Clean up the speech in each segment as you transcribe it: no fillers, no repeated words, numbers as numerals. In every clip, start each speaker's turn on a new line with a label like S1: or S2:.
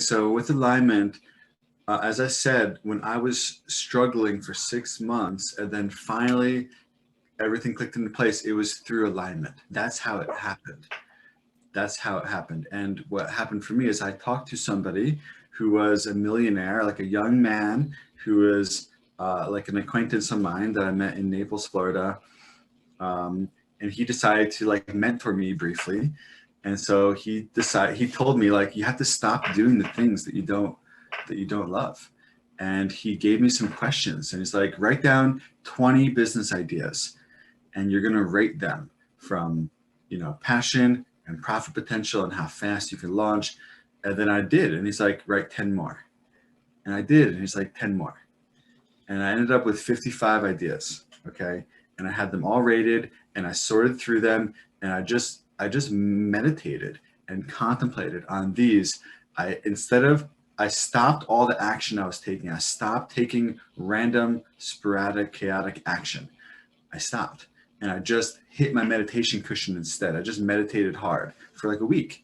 S1: So with alignment, as I said, when I was struggling for 6 months and then finally everything clicked into place, it was through alignment. That's how it happened. That's how it happened. And what happened for me is I talked to somebody who was a millionaire, like a young man who was like an acquaintance of mine that I met in Naples, Florida. And he decided to like mentor me briefly. And so he told me like, you have to stop doing the things that you don't love. And he gave me some questions and he's like, write down 20 business ideas and you're going to rate them from, passion and profit potential and how fast you can launch. And then I did. And he's like, write 10 more. And I did. And he's like, 10 more. And I ended up with 55 ideas. Okay. And I had them all rated and I sorted through them. And I just meditated and contemplated on these. I stopped all the action I was taking. I stopped taking random, sporadic, chaotic action. I stopped and I just hit my meditation cushion instead. I just meditated hard for like a week.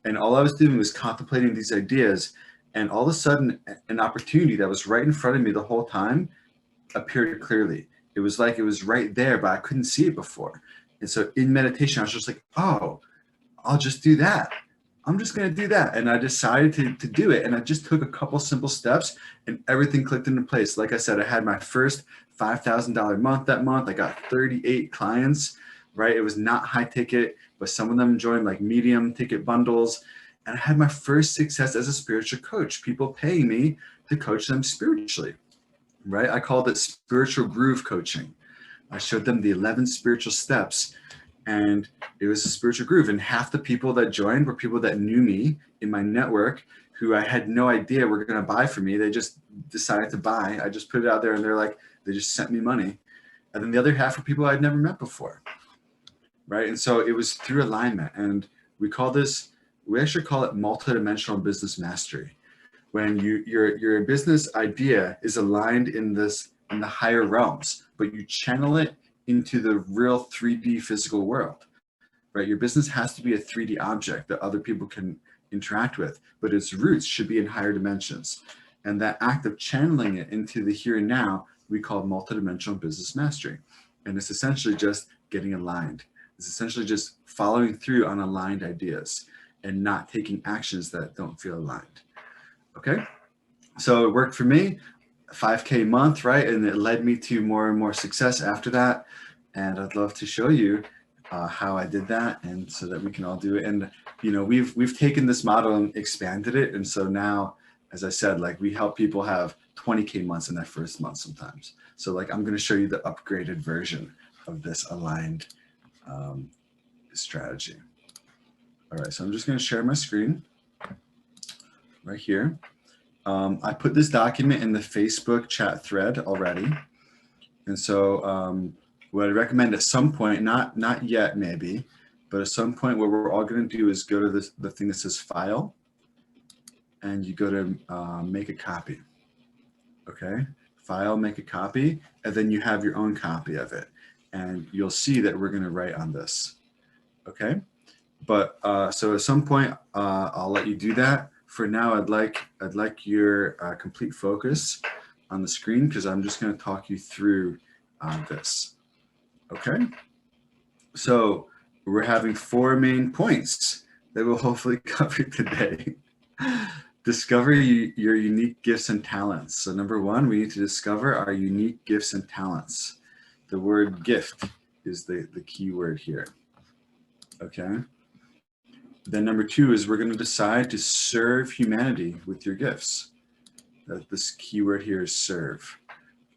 S1: And all I was doing was contemplating these ideas. And all of a sudden, an opportunity that was right in front of me the whole time appeared clearly. It was like it was right there, but I couldn't see it before. And so in meditation, I was just like, oh, I'll just do that. I'm just going to do that. And I decided to do it. And I just took a couple simple steps and everything clicked into place. Like I said, I had my first $5,000 month that month. I got 38 clients, right? It was not high ticket, but some of them joined like medium ticket bundles. And I had my first success as a spiritual coach, people paying me to coach them spiritually, right? I called it spiritual groove coaching. I showed them the 11 spiritual steps and it was a spiritual groove. And half the people that joined were people that knew me in my network who I had no idea were going to buy from me. They just decided to buy. I just put it out there and they just sent me money. And then the other half were people I'd never met before, right? And so it was through alignment. And we actually call it multidimensional business mastery. When your business idea is aligned in the higher realms, but you channel it into the real 3D physical world, right? Your business has to be a 3D object that other people can interact with, but its roots should be in higher dimensions. And that act of channeling it into the here and now, we call multidimensional business mastery. And it's essentially just getting aligned. It's essentially just following through on aligned ideas and not taking actions that don't feel aligned. Okay, so it worked for me, 5K a month, right? And it led me to more and more success after that. And I'd love to show you how I did that, and so that we can all do it. And we've taken this model and expanded it. And so now, as I said, like we help people have 20K months in their first month sometimes. So like I'm going to show you the upgraded version of this aligned strategy. All right, so I'm just going to share my screen right here. I put this document in the Facebook chat thread already. And so what I recommend at some point, not yet maybe, but at some point what we're all going to do is go to the thing that says file and you go to make a copy. Okay, file, make a copy, and then you have your own copy of it. And you'll see that we're going to write on this. Okay, but so at some point I'll let you do that. For now, I'd like your complete focus on the screen because I'm just going to talk you through this. Okay, so we're having 4 main points that we'll hopefully cover today. Discover your unique gifts and talents. So number 1, we need to discover our unique gifts and talents. The word gift is the key word here. Okay. Then number 2 is we're going to decide to serve humanity with your gifts. This keyword here is serve.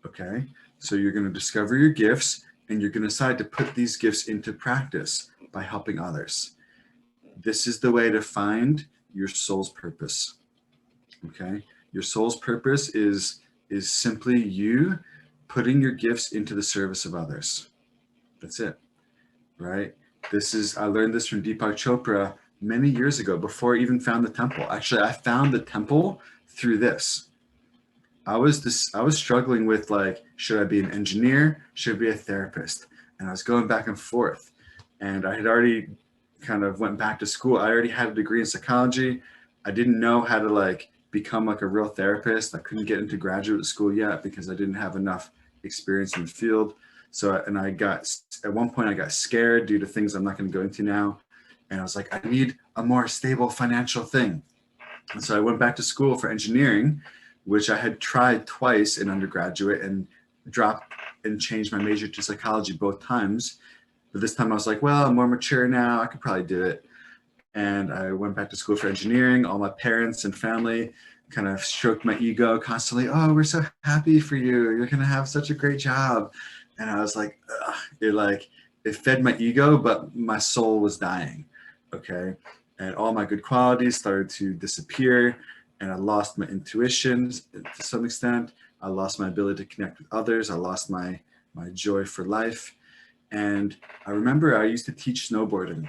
S1: Okay, so you're going to discover your gifts and you're going to decide to put these gifts into practice by helping others. This is the way to find your soul's purpose. Okay, your soul's purpose is simply you putting your gifts into the service of others. That's it, right? I learned this from Deepak Chopra many years ago before I even found the temple. Actually, I found the temple through this. I was struggling with like, should I be an engineer? Should I be a therapist? And I was going back and forth. And I had already kind of went back to school. I already had a degree in psychology. I didn't know how to like become like a real therapist. I couldn't get into graduate school yet because I didn't have enough experience in the field. So, and I got, at one point I got scared due to things I'm not going to go into now. And I was like, I need a more stable financial thing. And so I went back to school for engineering, which I had tried twice in undergraduate and dropped and changed my major to psychology both times. But this time I was like, well, I'm more mature now. I could probably do it. And I went back to school for engineering. All my parents and family kind of stroked my ego constantly. Oh, we're so happy for you. You're going to have such a great job. And I was like, ugh. It fed my ego, but my soul was dying. Okay. And all my good qualities started to disappear. And I lost my intuition to some extent. I lost my ability to connect with others. I lost my joy for life. And I remember I used to teach snowboarding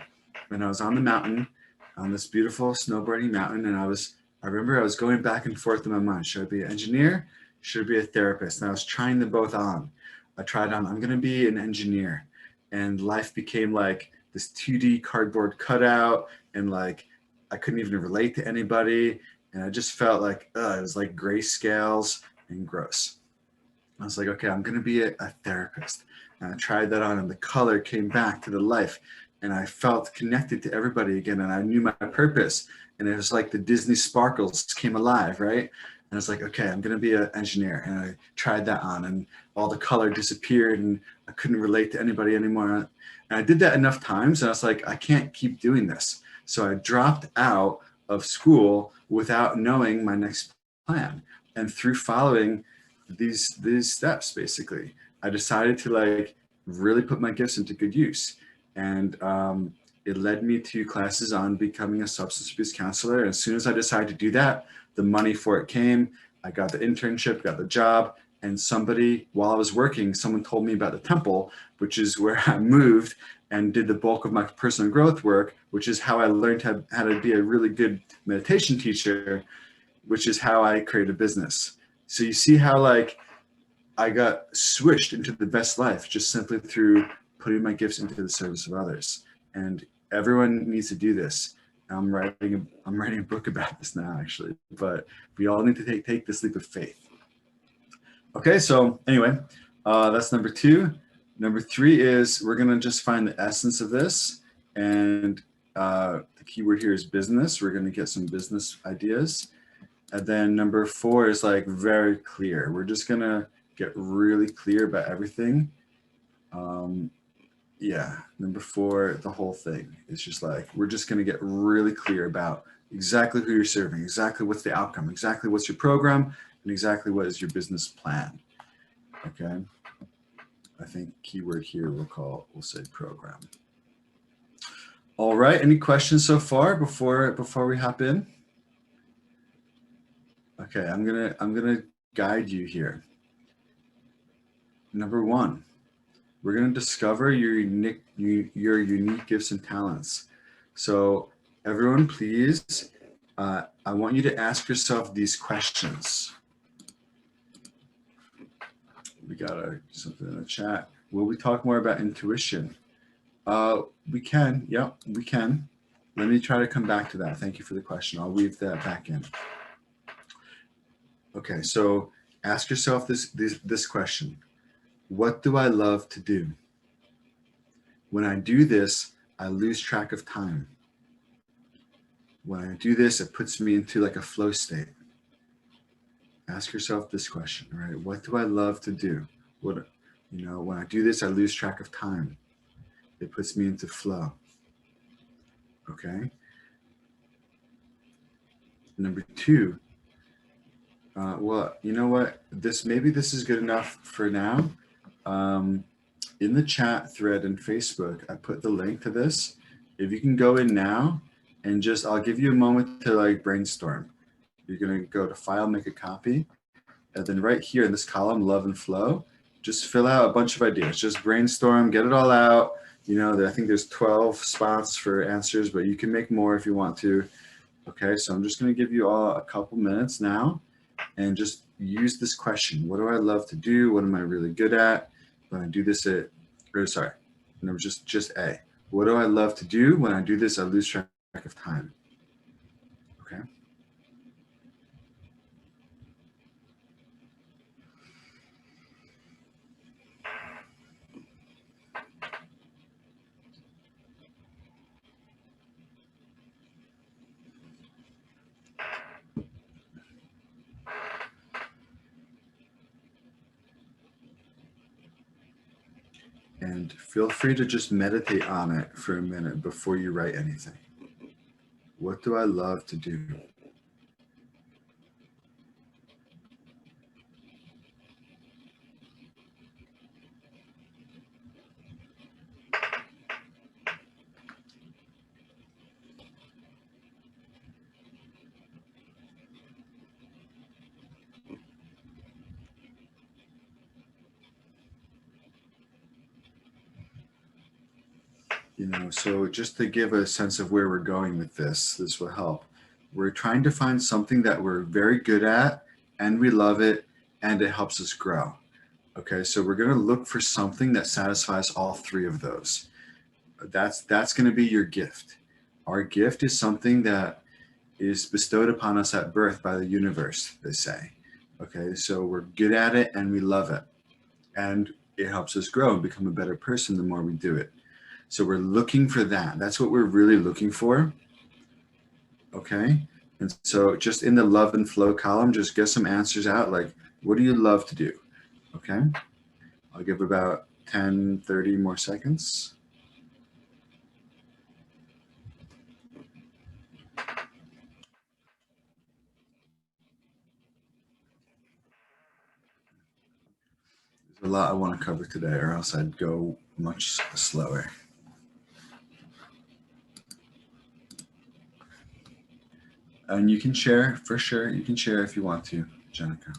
S1: when I was on the mountain, on this beautiful snowboarding mountain. And I remember I was going back and forth in my mind. Should I be an engineer? Should I be a therapist? And I was trying them both on. I tried on, I'm going to be an engineer. And life became like this 2D cardboard cutout. And like, I couldn't even relate to anybody. And I just felt like, it was like grayscales and gross. I was like, okay, I'm going to be a therapist. And I tried that on and the color came back to the life. And I felt connected to everybody again. And I knew my purpose. And it was like the Disney sparkles came alive, right? And I was like, okay, I'm going to be an engineer. And I tried that on and all the color disappeared and I couldn't relate to anybody anymore. And I did that enough times and I was like, I can't keep doing this. So I dropped out of school without knowing my next plan. And through following these steps, basically, I decided to like really put my gifts into good use. And it led me to classes on becoming a substance abuse counselor. And as soon as I decided to do that, the money for it came. I got the internship, got the job, and somebody, while I was working, someone told me about the temple, which is where I moved and did the bulk of my personal growth work, which is how I learned how to be a really good meditation teacher, which is how I created a business. So you see how like I got swished into the best life just simply through putting my gifts into the service of others. And everyone needs to do this. I'm writing a book about this now, actually, but we all need to take this leap of faith. Okay, so anyway, that's number 2. Number 3 is we're gonna just find the essence of this, and the keyword here is business. We're gonna get some business ideas. And then number 4 is like very clear. We're just gonna get really clear about everything. Yeah, number 4, the whole thing is just like, we're just gonna get really clear about exactly who you're serving, exactly what's the outcome, exactly what's your program, and exactly what is your business plan, okay? I think keyword here we'll say program. All right, any questions so far before we hop in? Okay, I'm gonna guide you here. Number 1, we're gonna discover your unique gifts and talents. So everyone, please, I want you to ask yourself these questions. We got something in the chat. Will we talk more about intuition? We can, yep, we can. Let me try to come back to that. Thank you for the question. I'll weave that back in. Okay, so ask yourself this question. What do I love to do? When I do this, I lose track of time. When I do this, it puts me into like a flow state. Ask yourself this question, right? What do I love to do? When I do this, I lose track of time. It puts me into flow. Okay. Number 2, well, you know what? Maybe this is good enough for now. In the chat thread in Facebook, I put the link to this. If you can go in now and I'll give you a moment to like brainstorm. You're gonna go to file, make a copy, and then right here in this column, love and flow, just fill out a bunch of ideas. Just brainstorm, get it all out. I think there's 12 spots for answers, but you can make more if you want to. Okay, so I'm just gonna give you all a couple minutes now and just use this question. What do I love to do? What am I really good at? When I do this, number just A. What do I love to do? When I do this, I lose track of time. Okay. And feel free to just meditate on it for a minute before you write anything. What do I love to do? You know, so just to give a sense of where we're going with this will help. We're trying to find something that we're very good at and we love it and it helps us grow. Okay, so we're going to look for something that satisfies all three of those. That's going to be your gift. Our gift is something that is bestowed upon us at birth by the universe, they say. Okay, so we're good at it and we love it. And it helps us grow and become a better person the more we do it. So we're looking for that. That's what we're really looking for. Okay. And so just in the love and flow column, just get some answers out. Like, what do you love to do? Okay. I'll give about 10, 30 more seconds. There's a lot I want to cover today, or else I'd go much slower. And you can share, for sure. You can share if you want to, Jenica.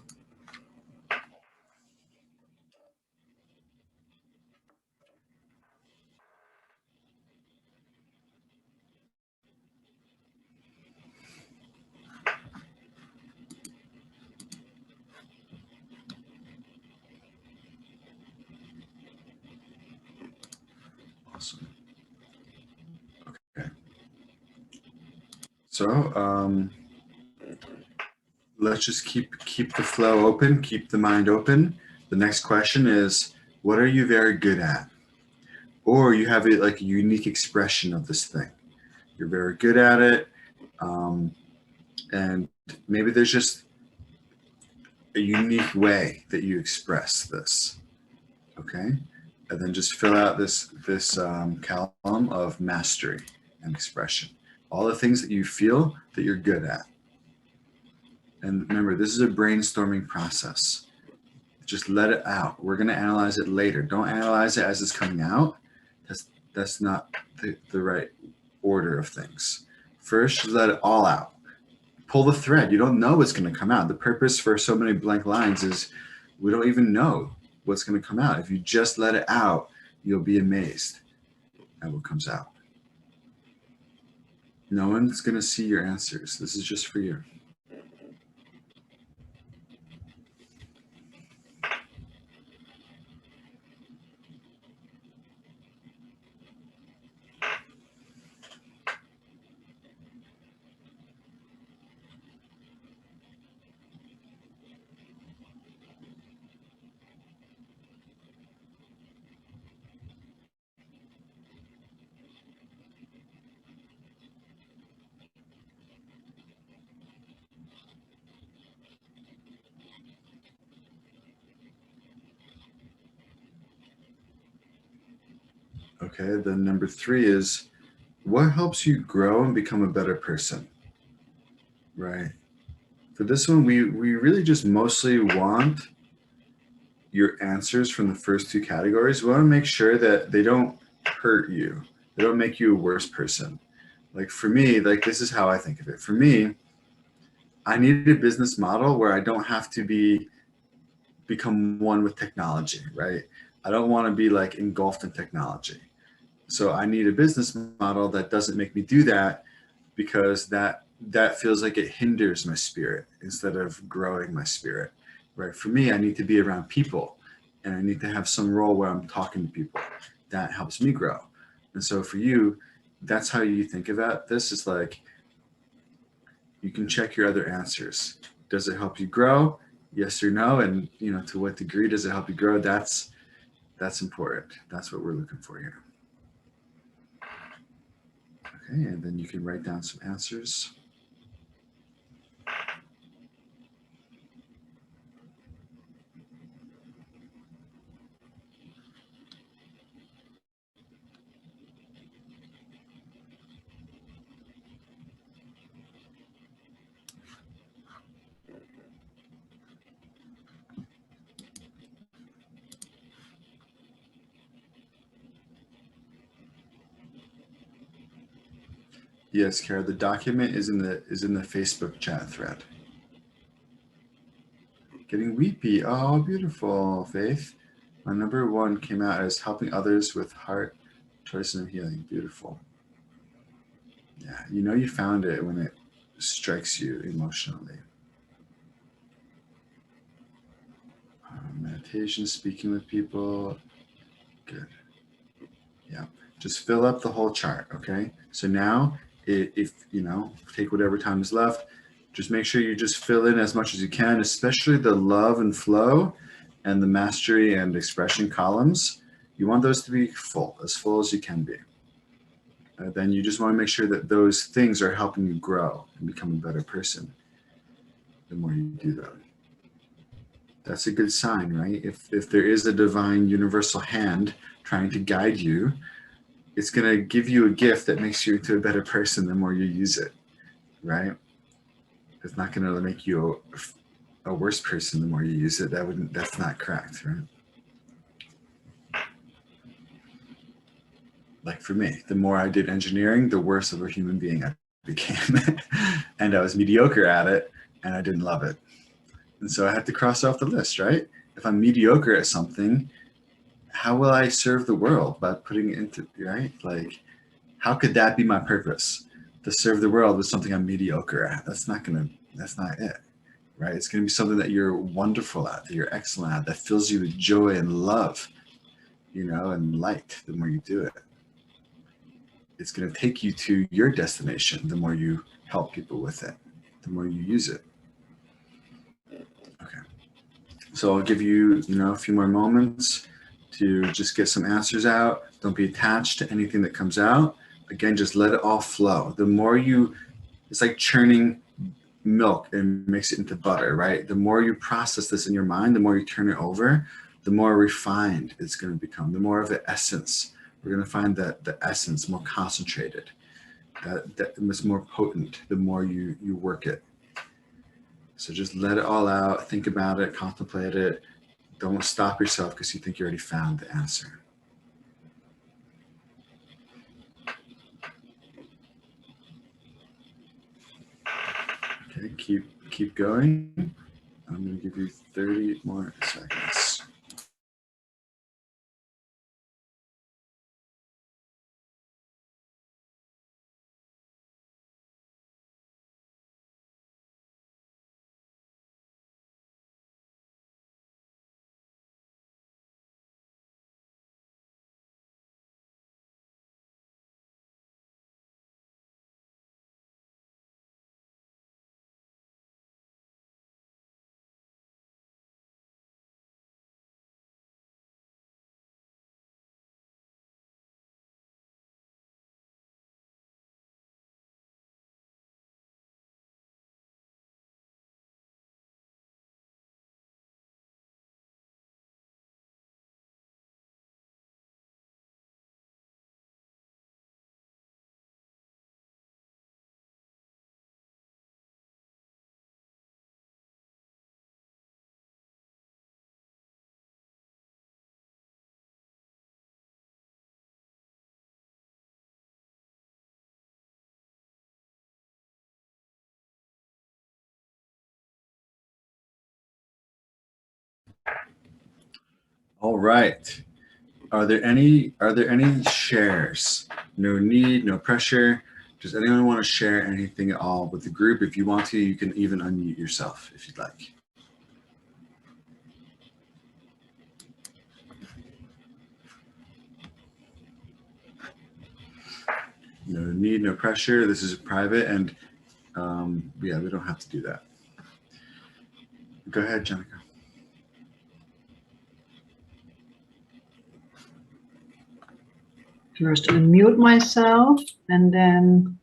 S1: Awesome. Okay. So let's just keep the flow open, keep the mind open. The next question is, what are you very good at? Or you have it like a unique expression of this thing. You're very good at it. And maybe there's just a unique way that you express this. Okay. And then just fill out this column of mastery and expression. All the things that you feel that you're good at. And remember, this is a brainstorming process. Just let it out. We're going to analyze it later. Don't analyze it as it's coming out. That's not the right order of things. First, just let it all out. Pull the thread. You don't know what's going to come out. The purpose for so many blank lines is we don't even know what's going to come out. If you just let it out, you'll be amazed at what comes out. No one's going to see your answers. This is just for you. Okay, then number 3 is, what helps you grow and become a better person? Right. For this one, we really just mostly want your answers from the first 2 categories. We want to make sure that they don't hurt you. They don't make you a worse person. Like for me, like this is how I think of it. For me, I need a business model where I don't have to become one with technology, right? I don't want to be like engulfed in technology. So I need a business model that doesn't make me do that, because that feels like it hinders my spirit instead of growing my spirit, right? For me, I need to be around people and I need to have some role where I'm talking to people. That helps me grow. And so for you, that's how you think about this. Is like, you can check your other answers. Does it help you grow? Yes or no? And to what degree does it help you grow? That's important. That's what we're looking for here. Okay, and then you can write down some answers. Yes, Kara, the document is in the Facebook chat thread. Getting weepy. Oh, beautiful, Faith. My number one came out as helping others with heart choices and healing. Beautiful. Yeah, you know you found it when it strikes you emotionally. Meditation, speaking with people. Good. Yeah. Just fill up the whole chart, okay? So now, if you know, take whatever time is left, just make sure you just fill in as much as you can, especially the love and flow and the mastery and expression columns. You want those to be full as you can be. Then you just want to make sure that those things are helping you grow and become a better person the more you do them. That's a good sign, right? If there is a divine universal hand trying to guide you, it's going to give you a gift that makes you into a better person the more you use it, right? It's not going to make you a worse person the more you use it. That's not correct, right? Like for me, the more I did engineering, the worse of a human being I became. And I was mediocre at it and I didn't love it. And so I had to cross off the list, right? If I'm mediocre at something, how will I serve the world? By putting it into, right? Like, how could that be my purpose? To serve the world with something I'm mediocre at? That's not it, right? It's gonna be something that you're wonderful at, that you're excellent at, that fills you with joy and love, you know, and light the more you do it. It's gonna take you to your destination the more you help people with it, the more you use it. Okay. So I'll give you, you know, a few more moments to just get some answers out. Don't be attached to anything that comes out. Again, just let it all flow. The more you, it's like churning milk and mix it into butter, right? The more you process this in your mind, the more you turn it over, the more refined it's going to become, the more of the essence. We're going to find that the essence more concentrated, that it's more potent the more you work it. So just let it all out, think about it, contemplate it. Don't stop yourself because you think you already found the answer. Okay, keep going. I'm going to give you 30 more seconds. All right. Are there any shares? No need, no pressure. Does anyone want to share anything at all with the group? If you want to, you can even unmute yourself if you'd like. No need, no pressure. This is private, and yeah, we don't have to do that. Go ahead, Jenica.
S2: First unmute myself and then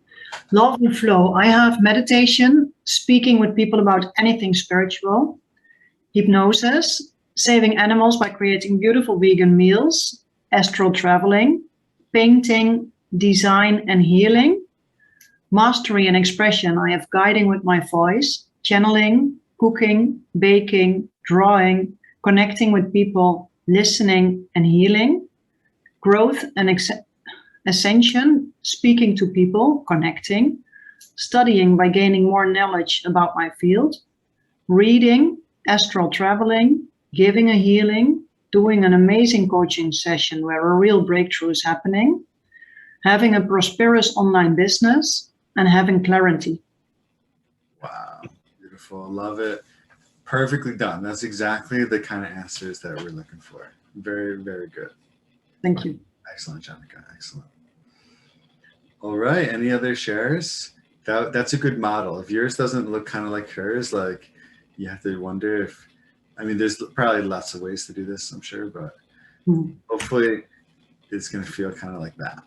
S2: love and flow. I have meditation, speaking with people about anything spiritual, hypnosis, saving animals by creating beautiful vegan meals, astral traveling, painting, design and healing, mastery and expression. I have guiding with my voice, channeling, cooking, baking, drawing, connecting with people, listening and healing, growth and Ascension, speaking to people, connecting. Studying by gaining more knowledge about my field. Reading, astral traveling, giving a healing, doing an amazing coaching session where a real breakthrough is happening, having a prosperous online business, and having clarity.
S1: Wow, beautiful. Love it. Perfectly done. That's exactly the kind of answers that we're looking for. Very, very good.
S2: Thank you.
S1: Excellent, Janica. Excellent. All right. Any other shares? That's a good model. If yours doesn't look kind of like hers, like you have to wonder if, I mean, there's probably lots of ways to do this, I'm sure, but hopefully it's going to feel kind of like that.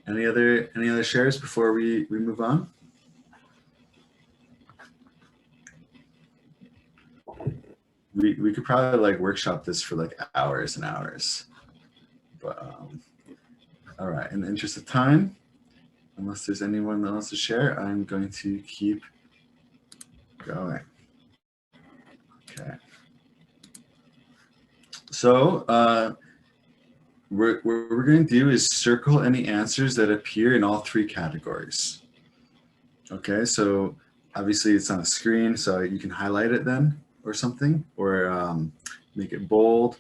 S1: Any other shares before we move on? We could probably like workshop this for like hours and hours, but all right, in the interest of time, unless there's anyone that wants to share, I'm going to keep going. Okay, so what we're going to do is circle any answers that appear in all three categories. Okay, so obviously it's on a screen, so you can highlight it then or something, or make it bold,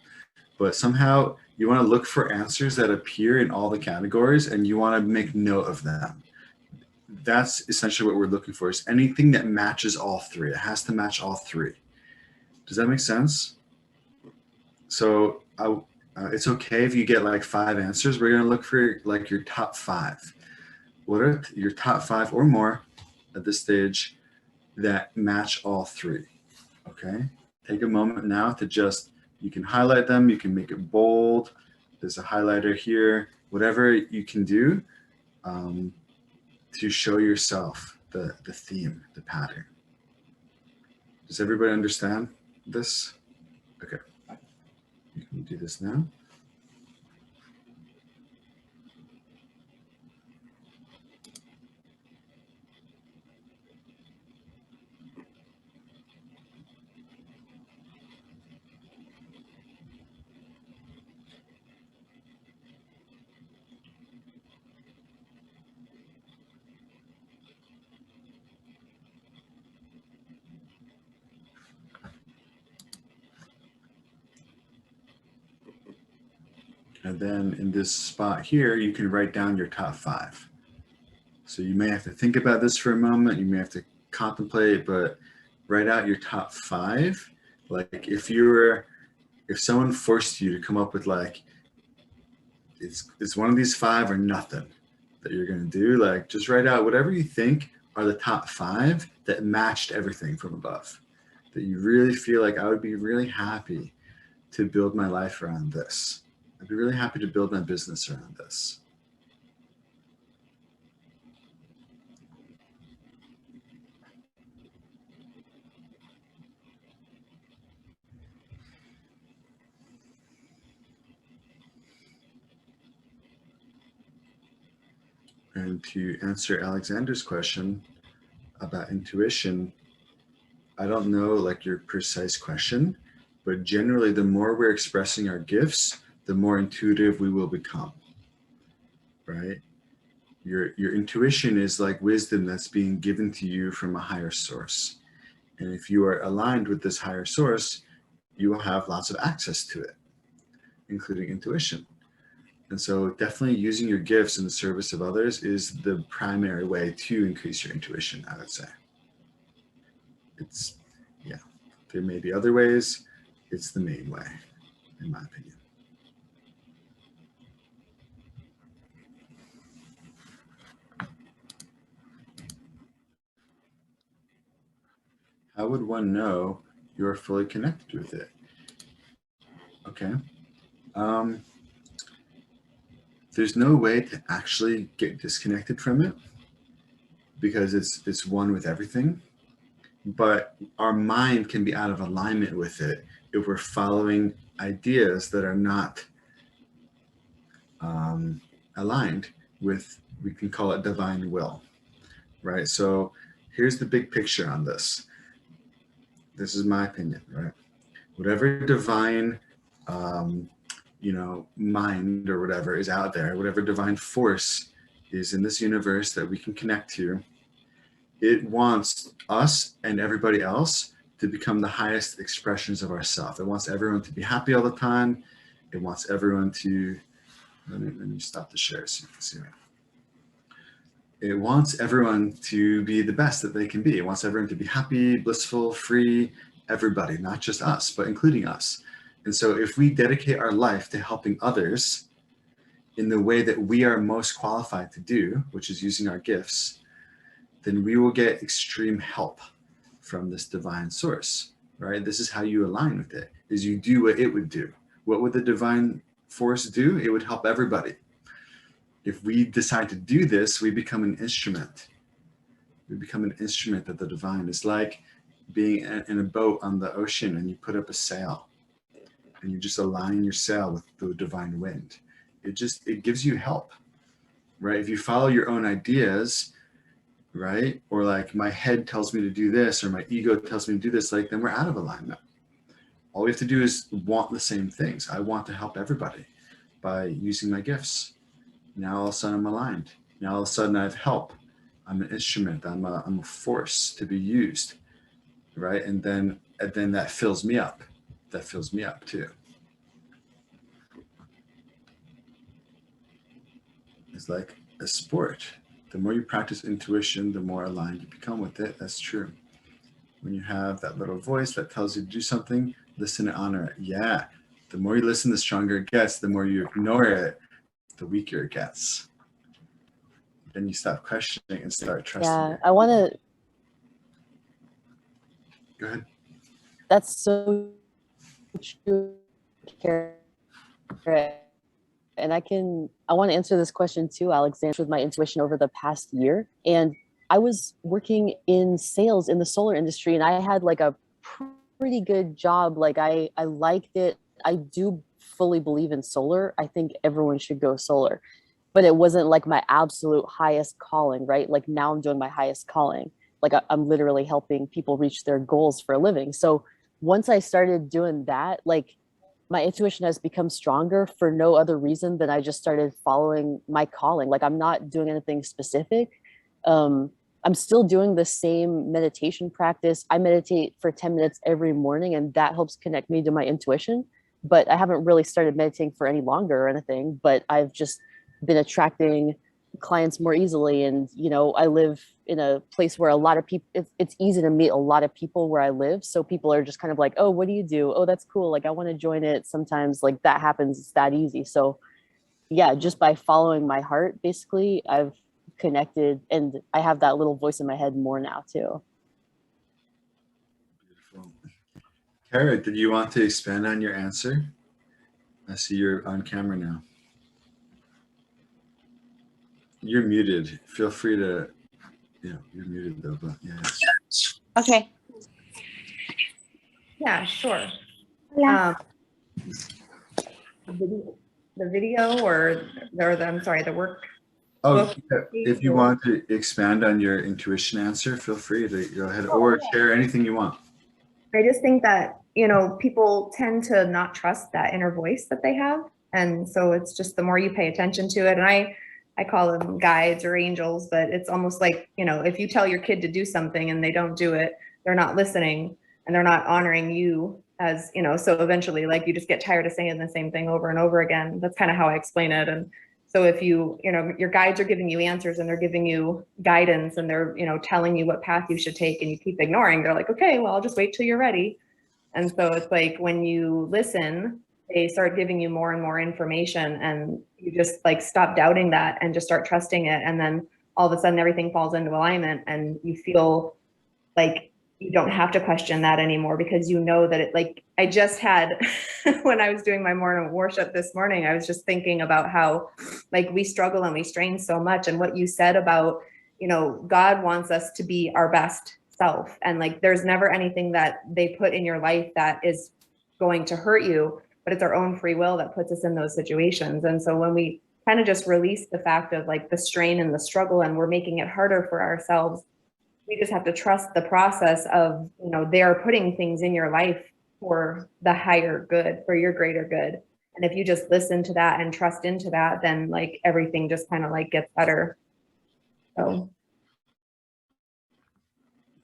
S1: but somehow you want to look for answers that appear in all the categories and you want to make note of them. That's essentially what we're looking for, is anything that matches all three. It has to match all three. Does that make sense? So it's okay if you get like 5 answers. We're going to look for like your top 5. What are your top 5 or more at this stage that match all three? Okay, take a moment now to just, you can highlight them, you can make it bold, there's a highlighter here, whatever you can do to show yourself the theme, the pattern. Does everybody understand this? Okay, you can do this now. And then in this spot here, you can write down your top 5. So you may have to think about this for a moment. You may have to contemplate, but write out your top 5. Like if someone forced you to come up with like, it's one of these 5 or nothing that you're going to do, like just write out whatever you think are the top 5 that matched everything from above, that you really feel like, I would be really happy to build my life around this. I'd be really happy to build my business around this. And to answer Alexander's question about intuition, I don't know like your precise question, but generally the more we're expressing our gifts, the more intuitive we will become, right? Your intuition is like wisdom that's being given to you from a higher source. And if you are aligned with this higher source, you will have lots of access to it, including intuition. And so definitely using your gifts in the service of others is the primary way to increase your intuition, I would say. It's, yeah, there may be other ways. It's the main way, in my opinion. How would one know you're fully connected with it? Okay. There's no way to actually get disconnected from it because it's one with everything. But our mind can be out of alignment with it if we're following ideas that are not aligned with, we can call it divine will, right? So here's the big picture on this. This is my opinion, right? Whatever divine mind or whatever is out there, whatever divine force is in this universe that we can connect to, it wants us and everybody else to become the highest expressions of ourselves. It wants everyone to be happy all the time. It wants everyone to, let me stop the share so you can see me. It wants everyone to be the best that they can be. It wants everyone to be happy, blissful, free, everybody, not just us, but including us. And so if we dedicate our life to helping others in the way that we are most qualified to do, which is using our gifts, then we will get extreme help from this divine source, right? This is how you align with it, is you do what it would do. What would the divine force do? It would help everybody. If we decide to do this, we become an instrument. We become an instrument of the divine. It's like being in a boat on the ocean and you put up a sail and you just align your sail with the divine wind. It gives you help, right? If you follow your own ideas, right? Or like my head tells me to do this, or my ego tells me to do this, like then we're out of alignment. All we have to do is want the same things. I want to help everybody by using my gifts. Now all of a sudden I'm aligned. Now all of a sudden I have help. I'm an instrument. I'm a force to be used, right? And then that fills me up. That fills me up too. It's like a sport. The more you practice intuition, the more aligned you become with it. That's true. When you have that little voice that tells you to do something, listen and honor it. Yeah. The more you listen, the stronger it gets. The more you ignore it, the weaker it gets. Then you stop questioning and start trusting.
S3: Yeah, I want to.
S1: Go ahead.
S3: That's so true, Karen. And I want to answer this question too, Alexander, with my intuition over the past year. And I was working in sales in the solar industry, and I had like a pretty good job. Like I liked it. I do fully believe in solar. I think everyone should go solar, but it wasn't like my absolute highest calling, right? Like now I'm doing my highest calling. Like I'm literally helping people reach their goals for a living. So once I started doing that, like my intuition has become stronger for no other reason than I just started following my calling. Like I'm not doing anything specific. I'm still doing the same meditation practice. I meditate for 10 minutes every morning, and that helps connect me to my intuition. But I haven't really started meditating for any longer or anything, but I've just been attracting clients more easily. And, I live in a place where a lot of people, it's easy to meet a lot of people where I live. So people are just kind of like, oh, what do you do? Oh, that's cool. Like, I want to join it. Sometimes like that happens. It's that easy. So yeah, just by following my heart, basically, I've connected, and I have that little voice in my head more now too.
S1: Beautiful. Kara, did you want to expand on your answer? I see you're on camera now. You're muted. Feel free to, you're muted though, but yes.
S4: Okay. Yeah, sure. The video or the work.
S1: Oh, yeah. If you want to expand on your intuition answer, feel free to go ahead or share anything you want.
S4: I just think that, people tend to not trust that inner voice that they have. And so it's just the more you pay attention to it, and I call them guides or angels, but it's almost like, if you tell your kid to do something and they don't do it, they're not listening and they're not honoring you as, so eventually like you just get tired of saying the same thing over and over again. That's kind of how I explain it. And so if your guides are giving you answers and they're giving you guidance and they're, telling you what path you should take and you keep ignoring, they're like, okay, well, I'll just wait till you're ready. And so it's like when you listen, they start giving you more and more information and you just like stop doubting that and just start trusting it. And then all of a sudden everything falls into alignment and you feel like you don't have to question that anymore because you know that it, like I just had when I was doing my morning worship this morning, I was just thinking about how like we struggle and we strain so much. And what you said about, God wants us to be our best self. And like, there's never anything that they put in your life that is going to hurt you, but it's our own free will that puts us in those situations. And so when we kind of just release the fact of like the strain and the struggle and we're making it harder for ourselves, we just have to trust the process of, they are putting things in your life for the higher good, for your greater good. And if you just listen to that and trust into that, then like everything just kind of like gets better. So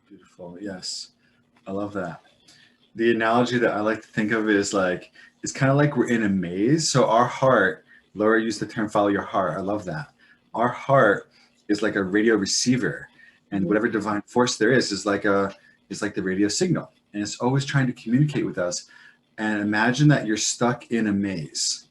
S1: Beautiful. Yes. I love that. The analogy that I like to think of is like, it's kind of like we're in a maze. So our heart, Laura used the term follow your heart. I love that. Our heart is like a radio receiver, and whatever divine force there is like the radio signal. And it's always trying to communicate with us. And imagine that you're stuck in a maze.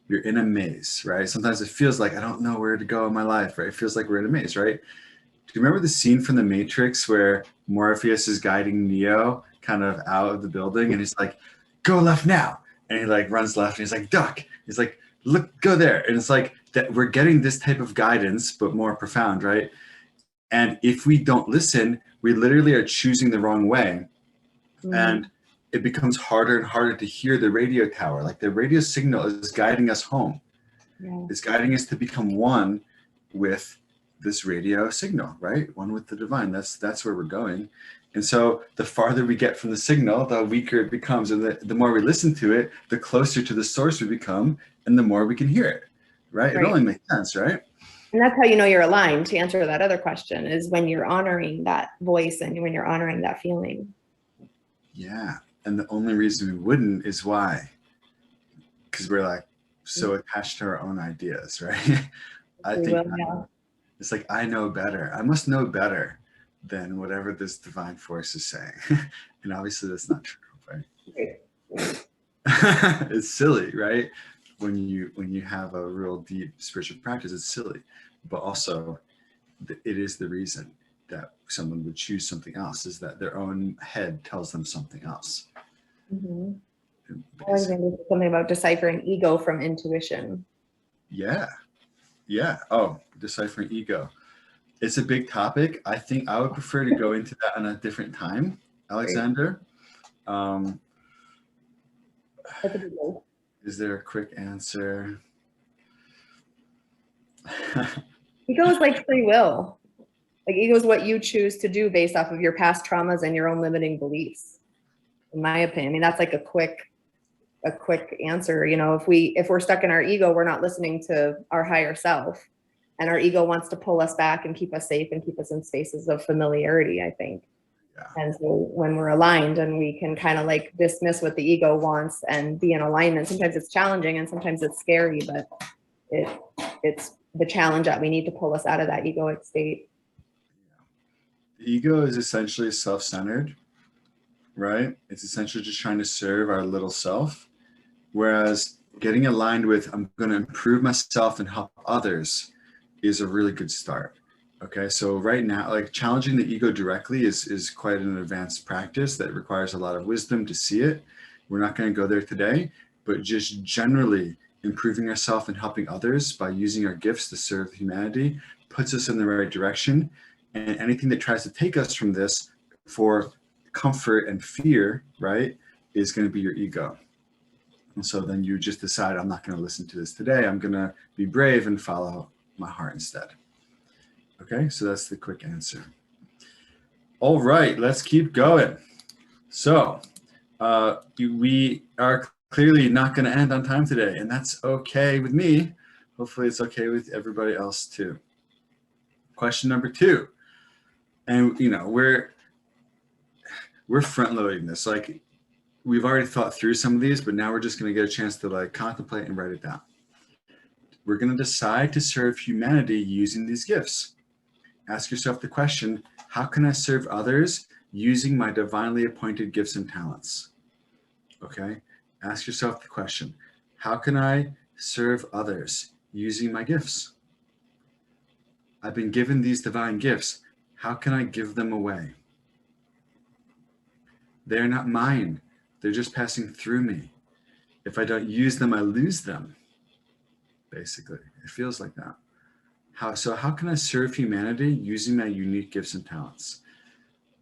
S1: You're in a maze, right? Sometimes it feels like I don't know where to go in my life, right? It feels like we're in a maze, right? Do you remember the scene from The Matrix where Morpheus is guiding Neo kind of out of the building, and he's like, go left now. And he like runs left, and he's like, duck. He's like, look, go there. And it's like that we're getting this type of guidance, but more profound, right? And if we don't listen, we literally are choosing the wrong way. And it becomes harder and harder to hear the radio tower. Like the radio signal is guiding us home.
S4: yeah.
S1: It's guiding us to become one with this radio signal, right? One with the divine. That's where we're going. And so the farther we get from the signal, the weaker it becomes. And the more we listen to it, the closer to the source we become, and the more we can hear it, right? It only makes sense, right?
S4: And that's how you know you're aligned, to answer that other question, is when you're honoring that voice and when you're honoring that feeling.
S1: Yeah. And the only reason we wouldn't is why? Because we're like so attached to our own ideas, right? It's like, I know better. I must know better than whatever this divine force is saying. And obviously that's not true, right? It's silly, right? When you have a real deep spiritual practice, it's silly. But also it is the reason that someone would choose something else, is that their own head tells them something else.
S4: I was going to say something about deciphering ego from intuition.
S1: Yeah. Oh, deciphering ego. It's a big topic. I think I would prefer to go into that on a different time, Alexander. Is there a quick answer?
S4: Ego is like free will. Like ego is what you choose to do based off of your past traumas and your own limiting beliefs. In my opinion, I mean, that's like a quick answer. You know, if we're stuck in our ego, we're not listening to our higher self, and our ego wants to pull us back and keep us safe and keep us in spaces of familiarity, I think. Yeah. And so when we're aligned and we can kind of like dismiss what the ego wants and be in alignment, sometimes it's challenging and sometimes it's scary, but it's the challenge that we need to pull us out of that egoic state.
S1: The ego is essentially self-centered, right? It's essentially just trying to serve our little self. Whereas getting aligned with, I'm going to improve myself and help others, is a really good start. Okay, so right now, like challenging the ego directly is quite an advanced practice that requires a lot of wisdom to see it. We're not going to go there today, but just generally improving ourselves and helping others by using our gifts to serve humanity puts us in the right direction. And anything that tries to take us from this for comfort and fear, right, is going to be your ego. And so then you just decide, I'm not going to listen to this today. I'm going to be brave and follow my heart instead. Okay, so that's the quick answer. All right, let's keep going. So we are clearly not going to end on time today, and that's okay with me. Hopefully it's okay with everybody else too. Question number 2. And you know, we're front loading this. Like we've already thought through some of these, but now we're just going to get a chance to like contemplate and write it down. We're going to decide to serve humanity using these gifts. Ask yourself the question, how can I serve others using my divinely appointed gifts and talents? Okay, ask yourself the question, how can I serve others using my gifts? I've been given these divine gifts. How can I give them away? They're not mine. They're just passing through me. If I don't use them, I lose them. Basically, it feels like that. How can I serve humanity using my unique gifts and talents?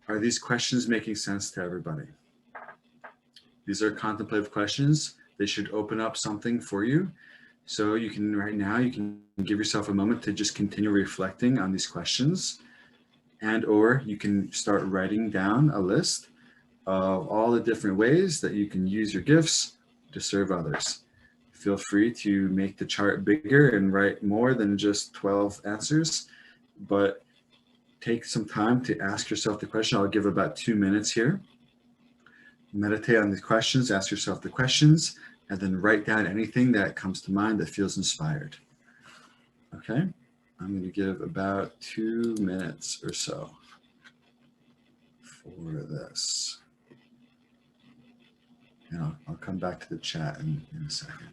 S1: Are these questions making sense to everybody? These are contemplative questions. They should open up something for you. So you can, right now, you can give yourself a moment to just continue reflecting on these questions, and or you can start writing down a list of all the different ways that you can use your gifts to serve others. feel free to make the chart bigger and write more than just 12 answers, but take some time to ask yourself the question. I'll give about 2 minutes here. Meditate on the questions, ask yourself the questions, and then write down anything that comes to mind that feels inspired. Okay, I'm going to give about 2 minutes or so for this. And I'll come back to the chat in a second.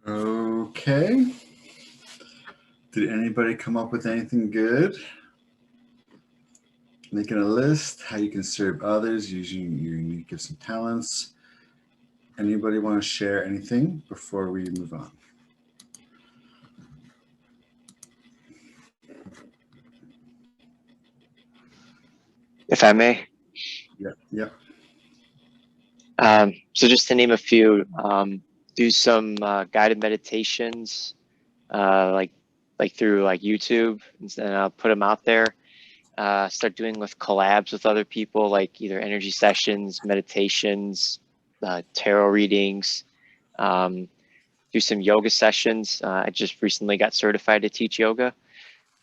S1: Okay. Did anybody come up with anything good? Making a list, how you can serve others using your unique gifts and talents. Anybody want to share anything before we move on?
S5: If I may.
S1: Yeah.
S5: So just to name a few, do some guided meditations, like through like YouTube, and I'll put them out there. Start doing with collabs with other people, like either energy sessions, meditations, tarot readings. Do some yoga sessions. I just recently got certified to teach yoga.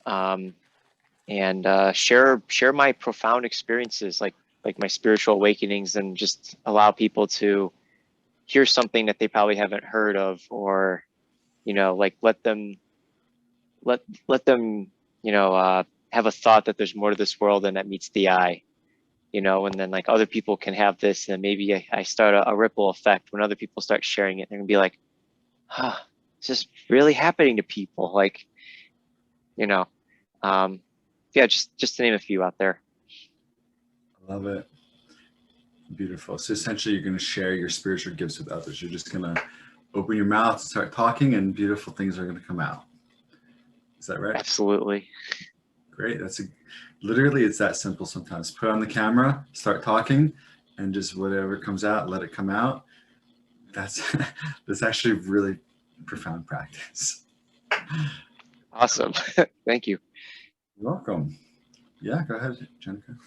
S5: And share my profound experiences, like my spiritual awakenings, and just allow people to hear something that they probably haven't heard of, or like let them have a thought that there's more to this world than that meets the eye, and then like other people can have this, and maybe I start a ripple effect when other people start sharing it. They're gonna be like, huh, is this really happening to people? Like, you know, yeah, just to name a few out there.
S1: I love it. Beautiful. So essentially, you're going to share your spiritual gifts with others. You're just going to open your mouth, start talking, and beautiful things are going to come out. Is that right?
S5: Absolutely.
S1: Great. Literally, it's that simple sometimes. Put on the camera, start talking, and just whatever comes out, let it come out. That's actually really profound practice.
S5: Awesome. Thank you.
S1: You're welcome. Yeah, go ahead, Jenica.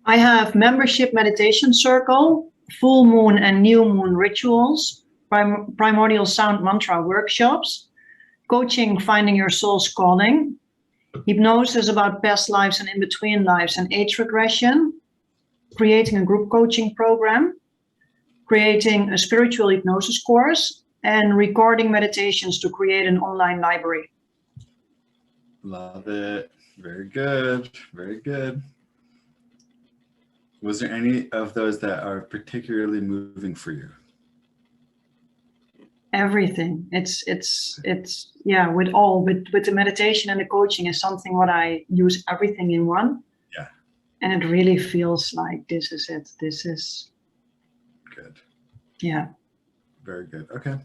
S2: I have membership meditation circle, full moon and new moon rituals, primordial sound mantra workshops, coaching finding your soul's calling, hypnosis about past lives and in-between lives and age regression, creating a group coaching program, creating a spiritual hypnosis course, and recording meditations to create an online library.
S1: Love it. Very good. Very good. Was there any of those that are particularly moving for you?
S2: Everything. It's yeah, with the meditation and the coaching is something what I use everything in one.
S1: Yeah.
S2: And it really feels like this is it. This is
S1: good.
S2: Yeah.
S1: Very good. Okay.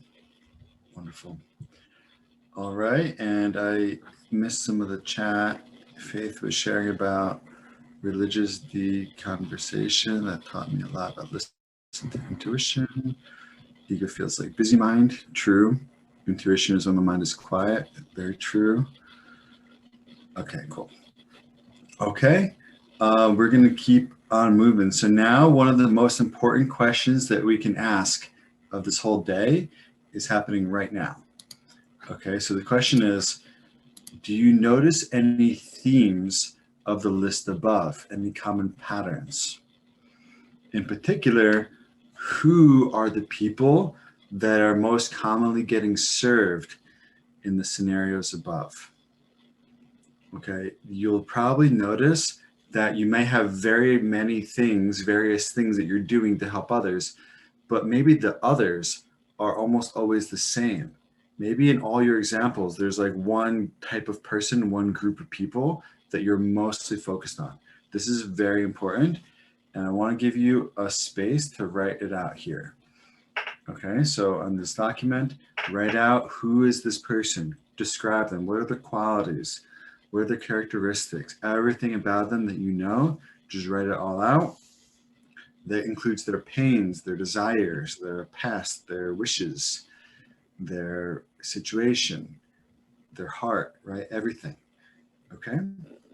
S1: Wonderful. All right. And I missed some of the chat. Faith was sharing about religious deconversation. That taught me a lot about listening to intuition. Ego feels like busy mind. True. Intuition is when the mind is quiet. Very true. Okay, cool. Okay. We're going to keep on moving. So now one of the most important questions that we can ask of this whole day is happening right now. Okay, so the question is, do you notice any themes of the list above, any common patterns? In particular, who are the people that are most commonly getting served in the scenarios above? Okay, you'll probably notice that you may have very many things, various things that you're doing to help others, but maybe the others are almost always the same. Maybe in all your examples, there's like one type of person, one group of people that you're mostly focused on. This is very important. And I want to give you a space to write it out here. Okay, so on this document, write out who is this person, describe them, what are the qualities, what are the characteristics, everything about them that you know, just write it all out. That includes their pains, their desires, their past, their wishes, their situation, their heart, right? Everything. Okay,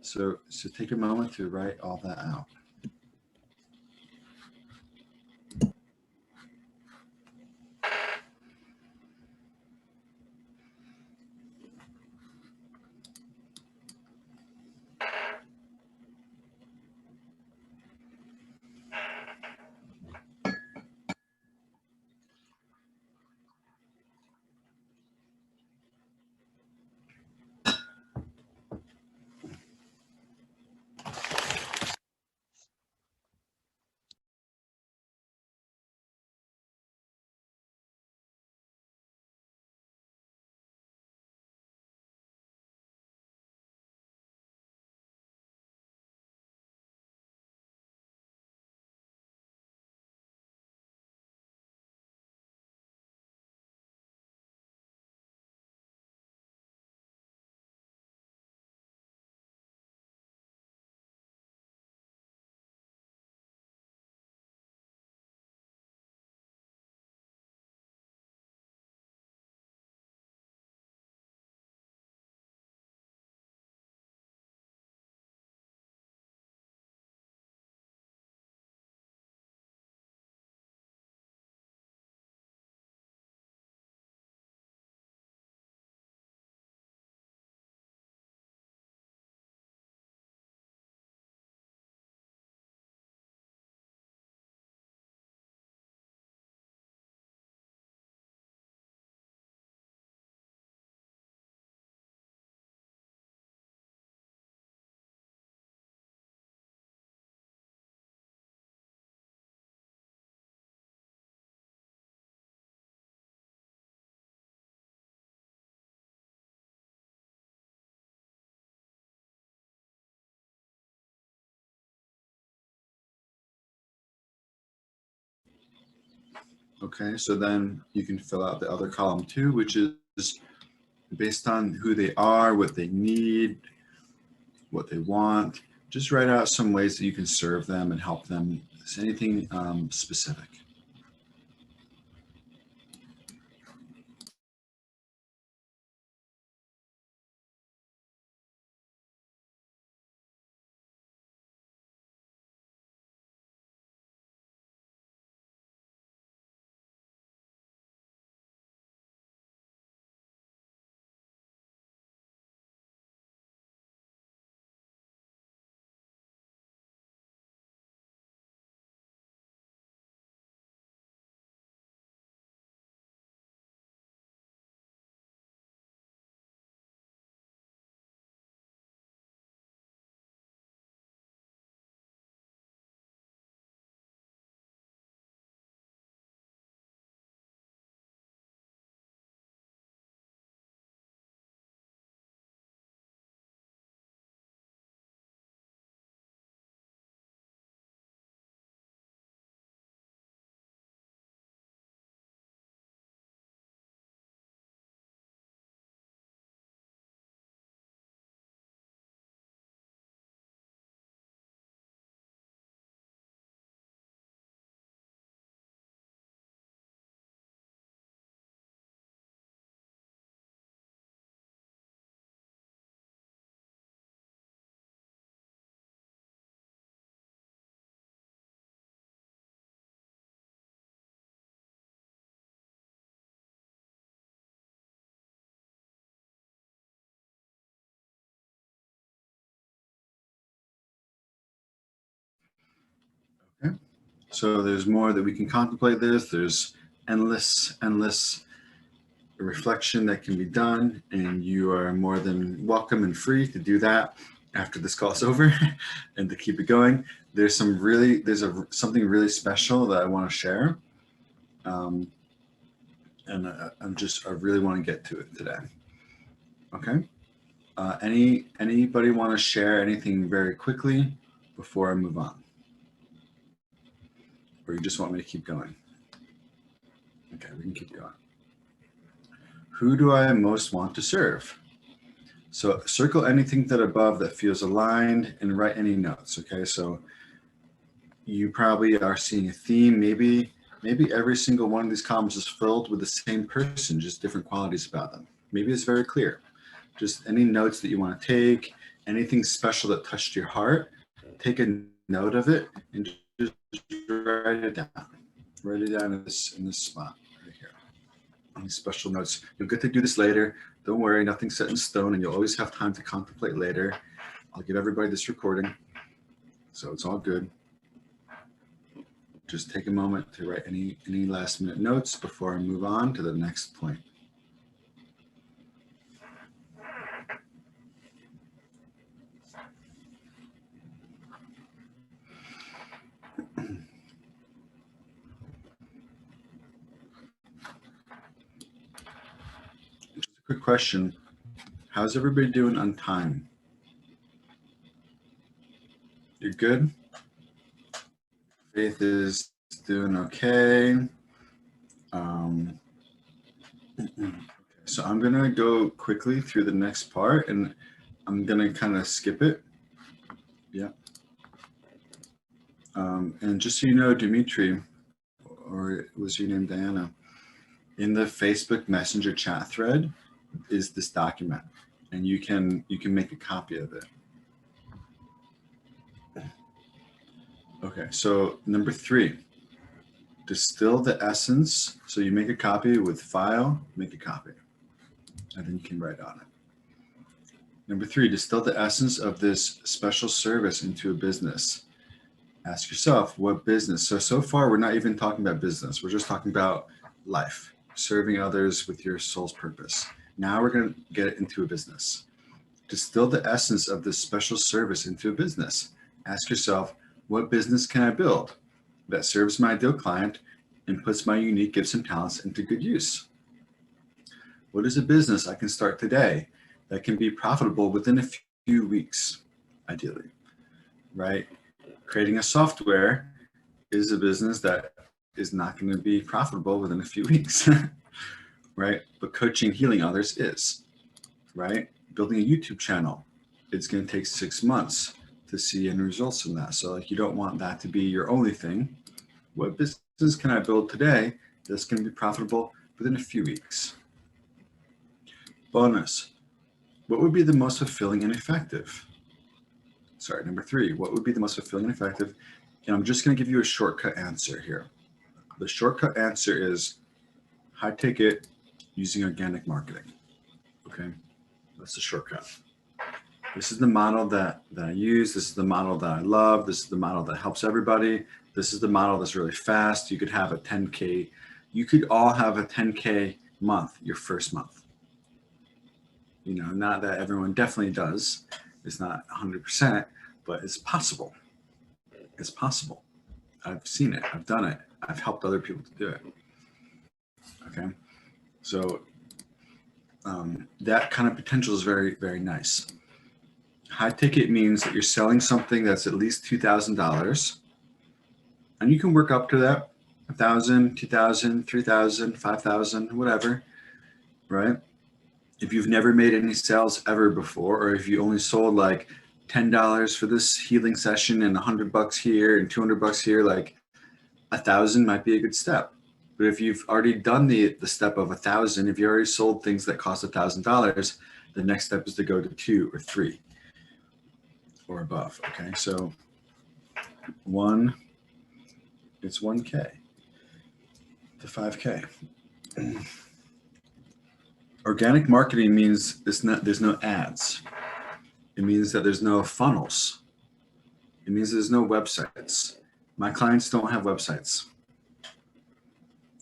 S1: so take a moment to write all that out. Okay, so then you can fill out the other column too, which is based on who they are, what they need, what they want. Just write out some ways that you can serve them and help them. Is anything specific? Okay. So there's more that we can contemplate this. There's endless reflection that can be done, and you are more than welcome and free to do that after this call is over and to keep it going. There's something really special that I want to share. And I really want to get to it today. Okay. Anybody want to share anything very quickly before I move on? Or you just want me to keep going? Okay, we can keep going. Who do I most want to serve? So circle anything that above that feels aligned and write any notes. Okay, so you probably are seeing a theme. Maybe every single one of these columns is filled with the same person, just different qualities about them. Maybe it's very clear. Just any notes that you want to take, anything special that touched your heart, take a note of it and just write it down. Write it down in this spot right here. Any special notes. You'll get to do this later. Don't worry, nothing's set in stone, and you'll always have time to contemplate later. I'll give everybody this recording, so it's all good. Just take a moment to write any last minute notes before I move on to the next point. Just a quick question. How's everybody doing on time? You're good? Faith is doing okay. So I'm gonna go quickly through the next part, and I'm gonna kind of skip it. Yeah. And just so you know, Dimitri, or was your name Diana, in the Facebook Messenger chat thread is this document, and you can make a copy of it. Okay, so number 3, distill the essence. So you make a copy with file, make a copy, and then you can write on it. Number 3, distill the essence of this special service into a business. Ask yourself, what business? So far, we're not even talking about business. We're just talking about life, serving others with your soul's purpose. Now we're going to get it into a business. Distill the essence of this special service into a business. Ask yourself, what business can I build that serves my ideal client and puts my unique gifts and talents into good use? What is a business I can start today that can be profitable within a few weeks, ideally, right? Creating a software is a business that is not going to be profitable within a few weeks, right? But coaching, healing others is, right? Building a YouTube channel, it's going to take 6 months to see any results from that. So like, you don't want that to be your only thing. What business can I build today that's going to be profitable within a few weeks? Bonus, what would be the most fulfilling and effective? Sorry, number 3, what would be the most fulfilling and effective? And I'm just going to give you a shortcut answer here. The shortcut answer is high ticket using organic marketing. Okay, that's the shortcut. This is the model that I use. This is the model that I love. This is the model that helps everybody. This is the model that's really fast. You could have a 10K. You could all have a 10K month your first month. You know, not that everyone definitely does. It's not 100%, but it's possible. It's possible. I've seen it. I've done it. I've helped other people to do it. Okay. So that kind of potential is very, very nice. High ticket means that you're selling something that's at least $2,000, and you can work up to that, 1,000, 2,000, 3,000, 5,000, whatever, right? If you've never made any sales ever before, or if you only sold like $10 for this healing session and $100 here and $200 here, like 1,000 might be a good step. But if you've already done the step of 1,000, if you already sold things that cost $1,000, the next step is to go to 2 or 3 or above. Okay, so it's 1K to 5K. Organic marketing means there's no ads. It means that there's no funnels. It means there's no websites. My clients don't have websites,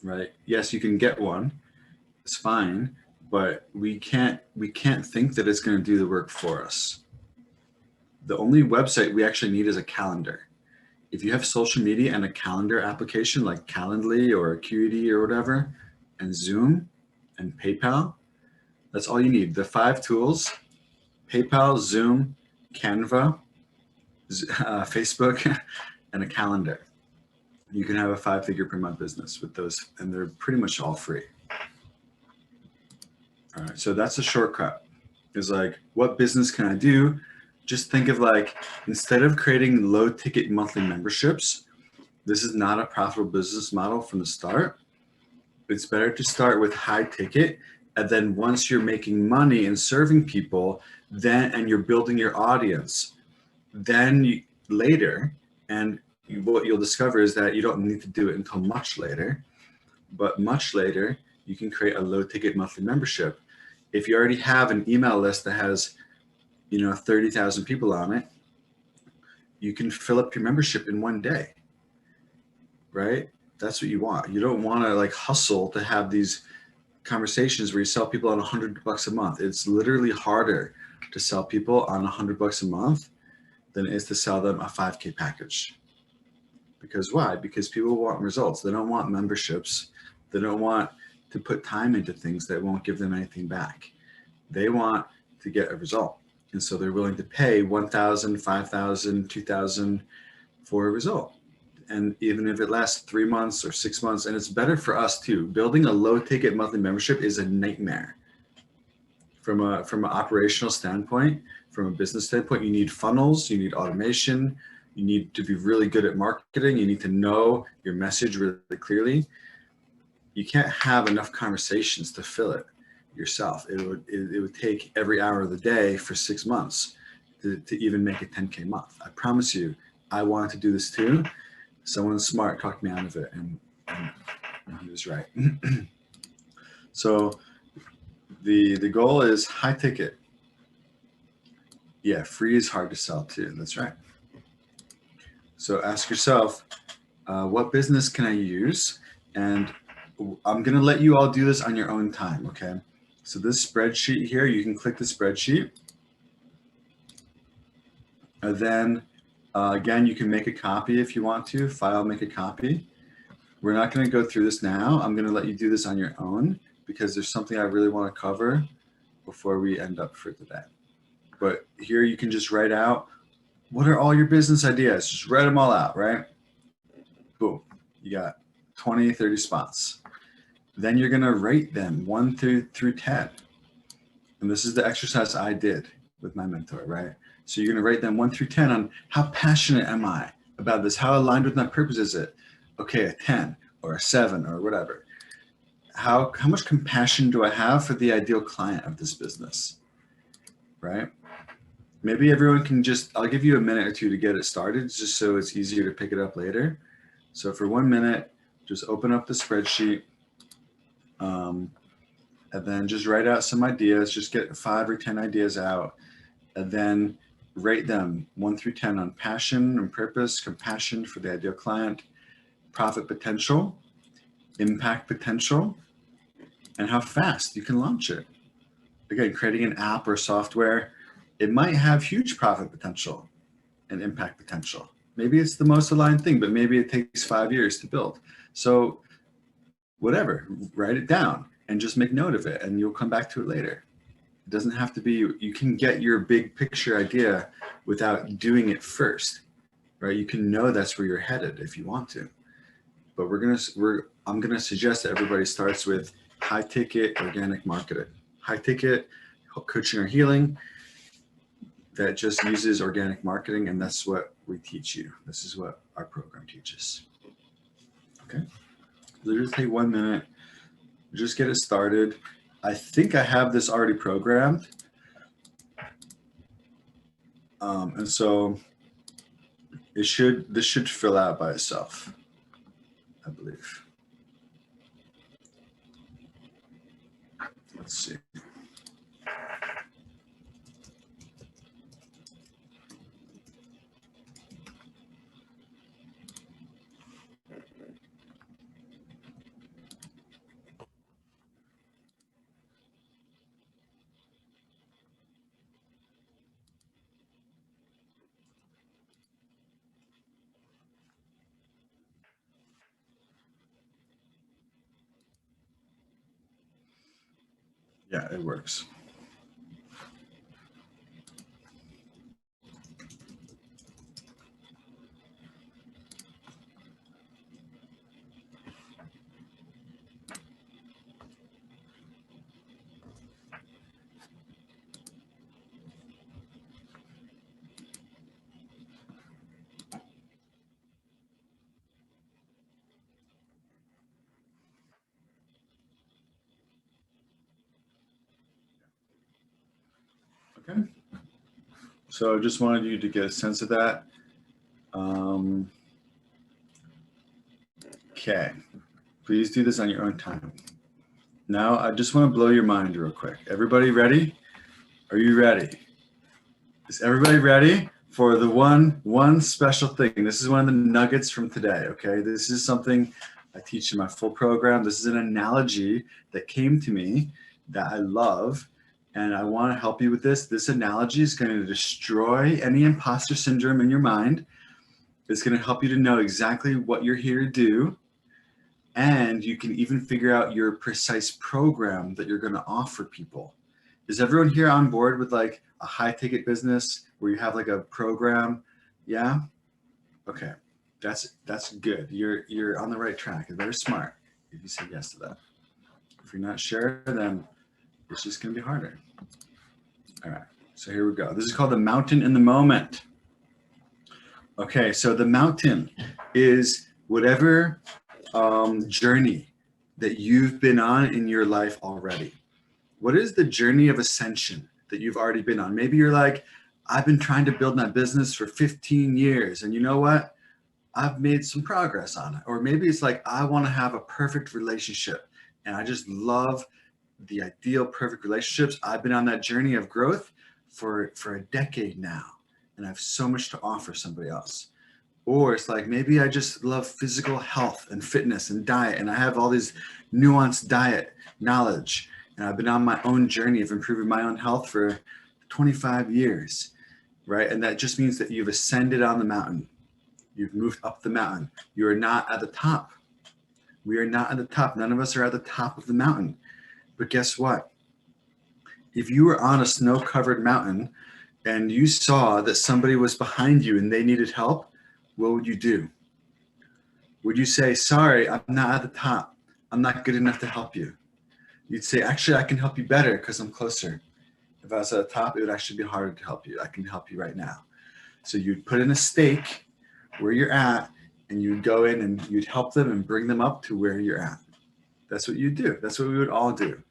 S1: right? Yes, you can get one. It's fine, but we can't think that it's going to do the work for us. The only website we actually need is a calendar. If you have social media and a calendar application like Calendly or Acuity or whatever, and Zoom and PayPal, that's all you need. The 5 tools: PayPal, Zoom, Canva, Facebook, and a calendar. You can have a 5-figure per month business with those, and they're pretty much all free. All right, so that's a shortcut. Is like, what business can I do? Just think of like, instead of creating low ticket monthly memberships, this is not a profitable business model from the start. It's better to start with high ticket, and then once you're making money and serving people, and you're building your audience, then later, and what you'll discover is that you don't need to do it until much later, but much later, you can create a low ticket monthly membership. If you already have an email list that has 30,000 people on it, you can fill up your membership in one day, right? That's what you want. You don't want to like hustle to have these conversations where you sell people on $100 a month. It's literally harder to sell people on $100 a month than it is to sell them a 5K package. Because why? Because people want results. They don't want memberships. They don't want to put time into things that won't give them anything back. They want to get a result. And so they're willing to pay $1,000, $5,000, $2,000 for a result. And even if it lasts 3 months or 6 months, and it's better for us too. Building a low ticket monthly membership is a nightmare. From an operational standpoint, from a business standpoint, you need funnels, you need automation, you need to be really good at marketing, you need to know your message really clearly. You can't have enough conversations to fill it yourself. It would take every hour of the day for 6 months to even make a 10K month. I promise you, I wanted to do this too. Someone smart talked me out of it, and he was right. So the goal is high ticket. Yeah, free is hard to sell too. That's right. So ask yourself, what business can I use? And I'm going to let you all do this on your own time, okay? So this spreadsheet here, you can click the spreadsheet. And then, again, you can make a copy if you want to. File, make a copy. We're not going to go through this now. I'm going to let you do this on your own because there's something I really want to cover before we end up for today. But here you can just write out, what are all your business ideas? Just write them all out, right? Cool. You got 20, 30 spots. Then you're going to rate them 1 through 10. And this is the exercise I did with my mentor, right? So you're going to rate them 1 through 10 on how passionate am I about this? How aligned with my purpose is it? Okay, a 10 or a 7 or whatever. How much compassion do I have for the ideal client of this business, right? Maybe everyone can I'll give you a minute or two to get it started just so it's easier to pick it up later. So for 1 minute, just open up the spreadsheet and then just write out some ideas, just get 5 or 10 ideas out and then rate them 1 through 10 on passion and purpose, compassion for the ideal client, profit potential, impact potential, and how fast you can launch it. Again, creating an app or software, it might have huge profit potential and impact potential. Maybe it's the most aligned thing, but maybe it takes 5 years to build. So whatever, write it down and just make note of it and you'll come back to it later. It doesn't have to be, you can get your big picture idea without doing it first, right? You can know that's where you're headed if you want to. But I'm gonna suggest that everybody starts with high ticket organic marketing, high ticket coaching or healing that just uses organic marketing, and that's what we teach you. This is what our program teaches. Okay, so just take 1 minute, just get it started. I think I have this already programmed, and so this should fill out by itself, I believe. Let's see. Yeah, it works. Okay. So I just wanted you to get a sense of that. Okay. Please do this on your own time. Now, I just want to blow your mind real quick. Everybody ready? Are you ready? Is everybody ready for the one special thing? This is one of the nuggets from today, okay? This is something I teach in my full program. This is an analogy that came to me that I love, and I want to help you with this. This analogy is going to destroy any imposter syndrome in your mind. It's going to help you to know exactly what you're here to do. And you can even figure out your precise program that you're going to offer people. Is everyone here on board with like a high ticket business where you have like a program? Yeah. Okay. That's good. You're on the right track. You're very smart if you say yes to that. If you're not sure, then it's just going to be harder. All right. So here we go. This is called the mountain in the moment. Okay. So the mountain is whatever journey that you've been on in your life already. What is the journey of ascension that you've already been on? Maybe you're like, I've been trying to build my business for 15 years. And you know what? I've made some progress on it. Or maybe it's like, I want to have a perfect relationship. And I just love the ideal perfect relationships. I've been on that journey of growth for a decade now. And I have so much to offer somebody else. Or it's like, maybe I just love physical health and fitness and diet. And I have all these nuanced diet knowledge. And I've been on my own journey of improving my own health for 25 years, right? And that just means that you've ascended on the mountain. You've moved up the mountain. You are not at the top. We are not at the top. None of us are at the top of the mountain. But guess what? If you were on a snow-covered mountain and you saw that somebody was behind you and they needed help, what would you do? Would you say, sorry, I'm not at the top. I'm not good enough to help you? You'd say, actually, I can help you better because I'm closer. If I was at the top, it would actually be harder to help you. I can help you right now. So you'd put in a stake where you're at, and you'd go in and you'd help them and bring them up to where you're at. That's what you do. That's what we would all do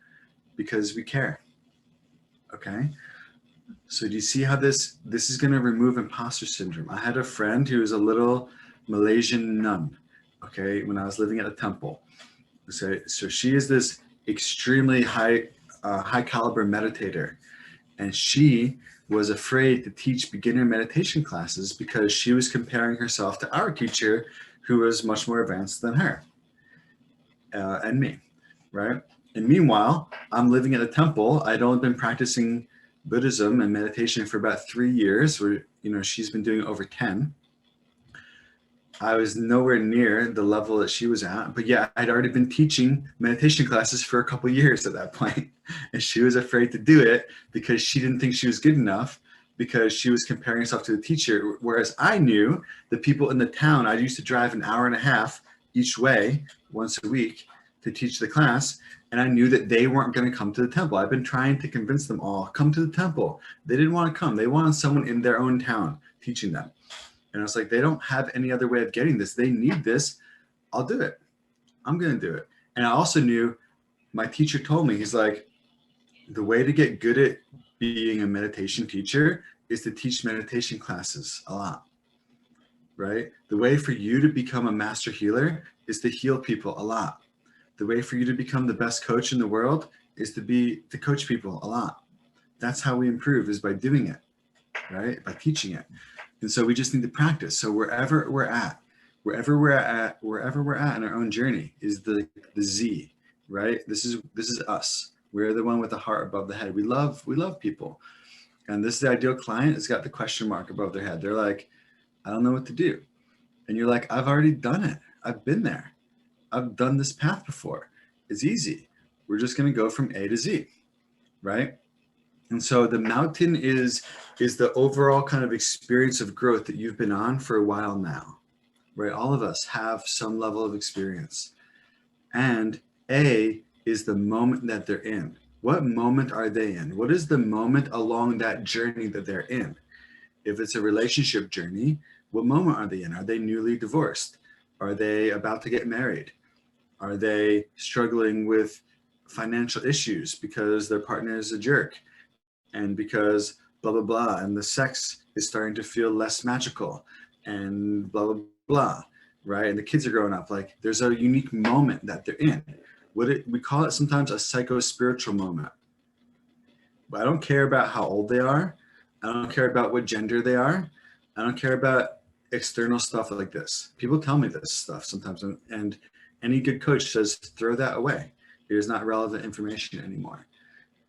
S1: because we care. Okay. So do you see how this is going to remove imposter syndrome? I had a friend who was a little Malaysian nun. Okay. When I was living at a temple. So she is this extremely high caliber meditator. And she was afraid to teach beginner meditation classes because she was comparing herself to our teacher who was much more advanced than her and me, right? And meanwhile, I'm living at a temple. I'd only been practicing Buddhism and meditation for about 3 years, where, you know, she's been doing over 10. I was nowhere near the level that she was at, but yeah, I'd already been teaching meditation classes for a couple of years at that point. And she was afraid to do it because she didn't think she was good enough because she was comparing herself to the teacher. Whereas I knew the people in the town, I used to drive an hour and a half each way once a week to teach the class. And I knew that they weren't going to come to the temple. I've been trying to convince them all, come to the temple. They didn't want to come. They wanted someone in their own town teaching them. And I was like, they don't have any other way of getting this. They need this. I'll do it. I'm going to do it. And I also knew, my teacher told me, he's like, the way to get good at being a meditation teacher is to teach meditation classes a lot, right? The way for you to become a master healer is to heal people a lot. The way for you to become the best coach in the world is to coach people a lot. That's how we improve, is by doing it, right? By teaching it. And so we just need to practice. So wherever we're at in our own journey is the Z, right? This is us. We're the one with the heart above the head. We love people. And this is the ideal client has got the question mark above their head. They're like, I don't know what to do. And you're like, I've already done it. I've been there. I've done this path before. It's easy. We're just going to go from A to Z, right? And so the mountain is the overall kind of experience of growth that you've been on for a while now, right? All of us have some level of experience. And A is the moment that they're in. What moment are they in? What is the moment along that journey that they're in? If it's a relationship journey, what moment are they in? Are they newly divorced? Are they about to get married? Are they struggling with financial issues because their partner is a jerk? And because blah, blah, blah, and the sex is starting to feel less magical and blah, blah, blah, right? And the kids are growing up. Like, there's a unique moment that they're in. We call it sometimes a psycho-spiritual moment. But I don't care about how old they are. I don't care about what gender they are. I don't care about external stuff like this. People tell me this stuff sometimes, and any good coach says, throw that away. It is not relevant information anymore.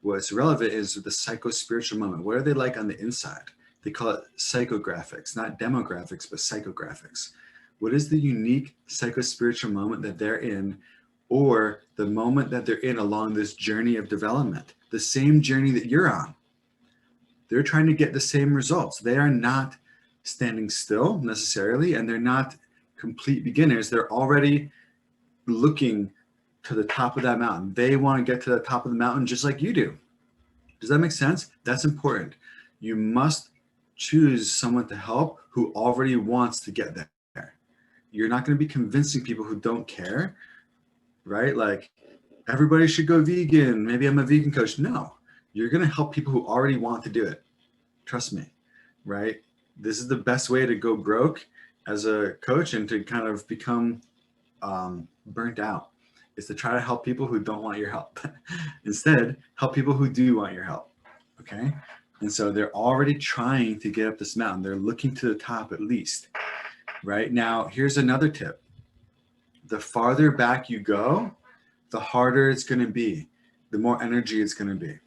S1: What's relevant is the psycho-spiritual moment. What are they like on the inside? They call it psychographics, not demographics, but psychographics. What is the unique psycho-spiritual moment that they're in, or the moment that they're in along this journey of development, the same journey that you're on? They're trying to get the same results. They are not standing still necessarily, and they're not complete beginners. They're already looking to the top of that mountain. They want to get to the top of the mountain just like you do. Does that make sense? That's important. You must choose someone to help who already wants to get there. You're not going to be convincing people who don't care, right? Like, everybody should go vegan. Maybe I'm a vegan coach. No, you're going to help people who already want to do it. Trust me, right? This is the best way to go broke as a coach and to kind of become burnt out, is to try to help people who don't want your help. Instead, help people who do want your help, okay? And so they're already trying to get up this mountain. They're looking to the top at least, right? Now, here's another tip. The farther back you go, the harder it's gonna be, the more energy it's gonna be,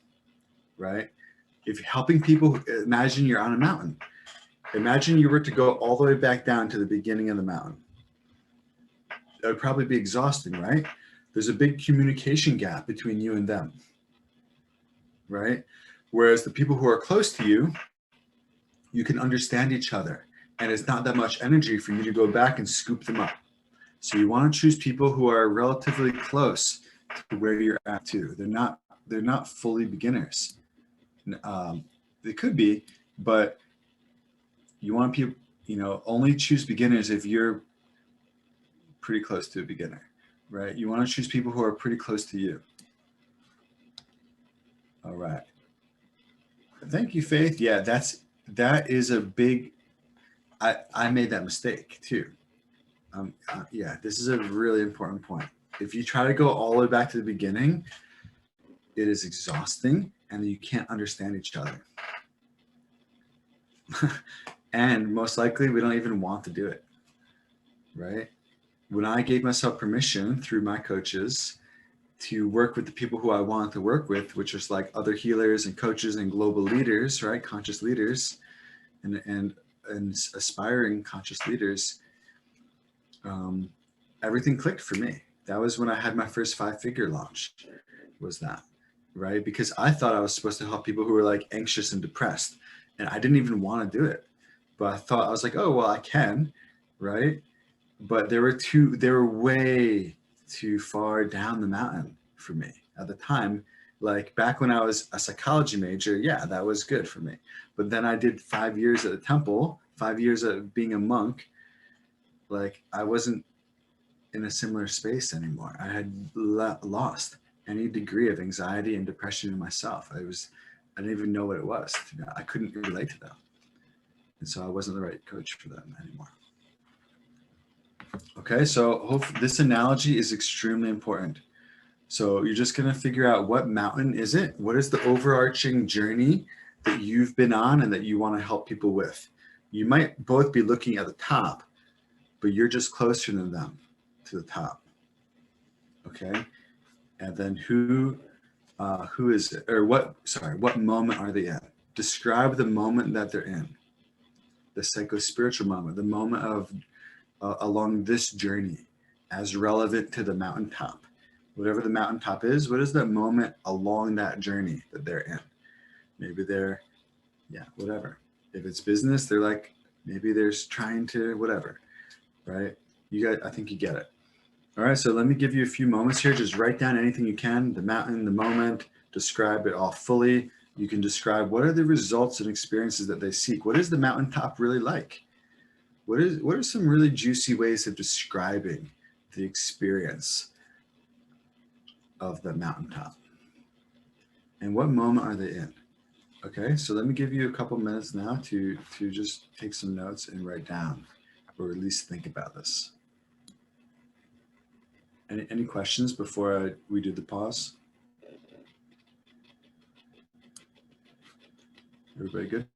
S1: right? If you're helping people, imagine you're on a mountain. Imagine you were to go all the way back down to the beginning of the mountain. That would probably be exhausting, right? There's a big communication gap between you and them, right? Whereas the people who are close to you, you can understand each other, and it's not that much energy for you to go back and scoop them up. So you want to choose people who are relatively close to where you're at too. They're not fully beginners. They could be, but you want people, only choose beginners if you're pretty close to a beginner, right? You want to choose people who are pretty close to you. All right. Thank you, Faith. Yeah, that is a big, I made that mistake too. Yeah, this is a really important point. If you try to go all the way back to the beginning, it is exhausting and you can't understand each other. And most likely we don't even want to do it, right? When I gave myself permission through my coaches to work with the people who I wanted to work with, which was like other healers and coaches and global leaders, right? Conscious leaders and aspiring conscious leaders, everything clicked for me. That was when I had my first 5-figure launch, was that, right? Because I thought I was supposed to help people who were like anxious and depressed, and I didn't even want to do it. But I was like, oh, well, I can, right? But they were way too far down the mountain for me at the time. Like back when I was a psychology major, yeah, that was good for me. But then I did 5 years at the temple, 5 years of being a monk. Like I wasn't in a similar space anymore. I had lost any degree of anxiety and depression in myself. I didn't even know what it was. I couldn't relate to them. And so I wasn't the right coach for them anymore. Okay, so this analogy is extremely important. So you're just going to figure out what mountain is it? What is the overarching journey that you've been on and that you want to help people with? You might both be looking at the top, but you're just closer than them to the top. Okay, and then who is it, or what moment are they in? Describe the moment that they're in. The psycho-spiritual moment, the moment of along this journey as relevant to the mountaintop. Whatever the mountaintop is, what is that moment along that journey that they're in? Maybe they're, whatever. If it's business, they're like, maybe they're trying to whatever, right? I think you get it. All right, so let me give you a few moments here. Just write down anything you can, the mountain, the moment, describe it all fully. You can describe what are the results and experiences that they seek. What is the mountaintop really like? What are some really juicy ways of describing the experience of the mountaintop? And what moment are they in? Okay, so let me give you a couple minutes now to just take some notes and write down, or at least think about this. Any questions before we do the pause? Everybody good?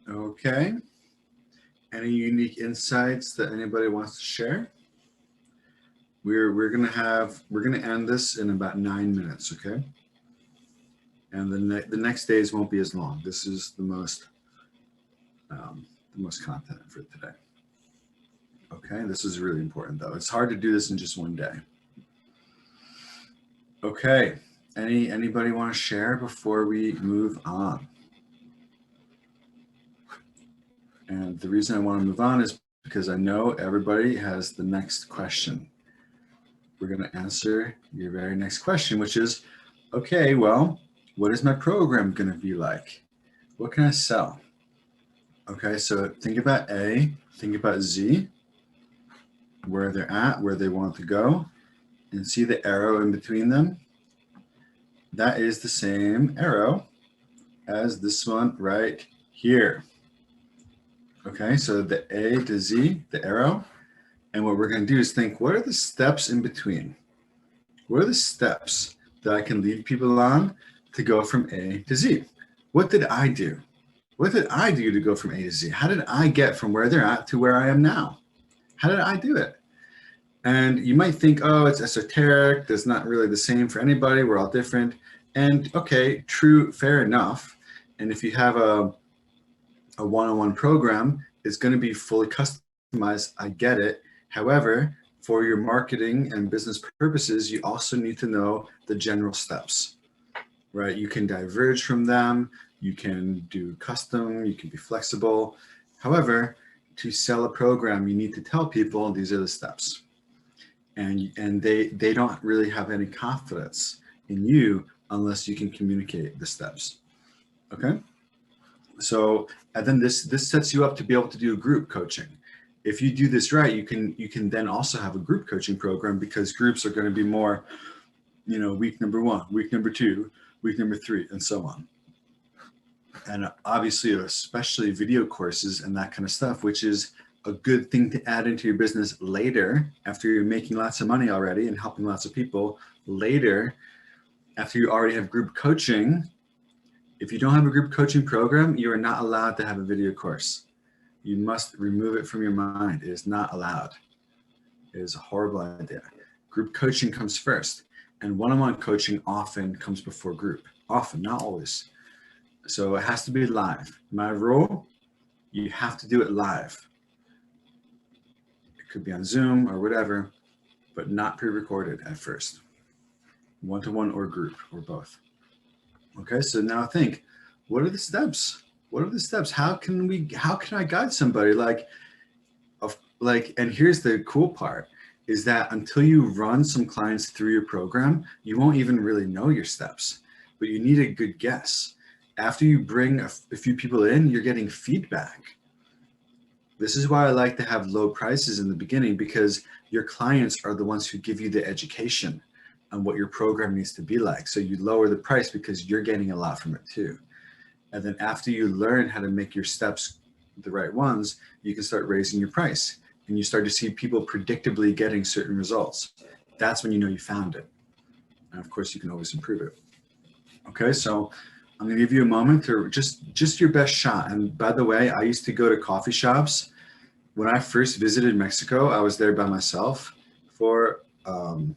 S1: Okay. Any unique insights that anybody wants to share? We're gonna end this in about 9 minutes, okay? And the next days won't be as long. This is the most content for today. Okay, this is really important though. It's hard to do this in just one day. Okay, anybody want to share before we move on? And the reason I want to move on is because I know everybody has the next question. We're going to answer your very next question, which is, okay, well, what is my program going to be like? What can I sell? Okay, so think about A, think about Z, where they're at, where they want to go, and see the arrow in between them. That is the same arrow as this one right here. Okay, so the A to Z, the arrow. And what we're going to do is think, what are the steps in between? What are the steps that I can lead people on to go from A to Z? What did I do? What did I do to go from A to Z? How did I get from where they're at to where I am now? How did I do it? And you might think, oh, it's esoteric. That's not really the same for anybody. We're all different. And okay, true, fair enough. And if you have a one-on-one program, it's going to be fully customized. I get it. However, for your marketing and business purposes, you also need to know the general steps, right? You can diverge from them. You can do custom. You can be flexible. However, to sell a program, you need to tell people these are the steps. And they don't really have any confidence in you unless you can communicate the steps. Okay? So, and then this sets you up to be able to do group coaching. If you do this right, you can then also have a group coaching program, because groups are going to be more, week number 1, week number 2, week number 3, and so on. And obviously, especially video courses and that kind of stuff, which is a good thing to add into your business later, after you're making lots of money already and helping lots of people. Later, after you already have group coaching, if you don't have a group coaching program, you are not allowed to have a video course. You must remove it from your mind. It is not allowed. It is a horrible idea. Group coaching comes first, and one-on-one coaching often comes before group. Often, not always. So it has to be live. My rule, you have to do it live. It could be on Zoom or whatever, but not pre-recorded at first. One-to-one or group or both. Okay, so now think, what are the steps? What are the steps? How can I guide somebody? And here's the cool part, is that until you run some clients through your program, you won't even really know your steps, but you need a good guess. After you bring a few people in, you're getting feedback. This is why I like to have low prices in the beginning, because your clients are the ones who give you the education on what your program needs to be like. So you lower the price because you're getting a lot from it too. And then after you learn how to make your steps the right ones, you can start raising your price, and you start to see people predictably getting certain results. That's when you know you found it. And of course, you can always improve it. Okay, so I'm gonna give you a moment to just your best shot. And by the way, I used to go to coffee shops. When I first visited Mexico, I was there by myself for, I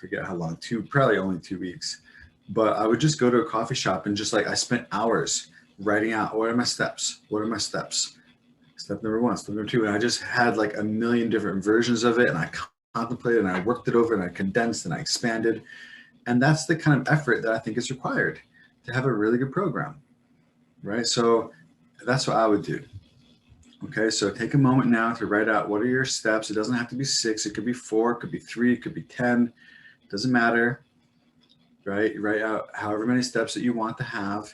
S1: forget how long, probably only 2 weeks. But I would just go to a coffee shop and I spent hours writing out, what are my steps? What are my steps? Step number 1, step number 2. And I just had like a million different versions of it. And I contemplated and I worked it over and I condensed and I expanded. And that's the kind of effort that I think is required to have a really good program, right? So that's what I would do. Okay, so take a moment now to write out, what are your steps? It doesn't have to be 6, it could be 4, it could be 3, it could be 10, it doesn't matter. Right? Write out however many steps that you want to have,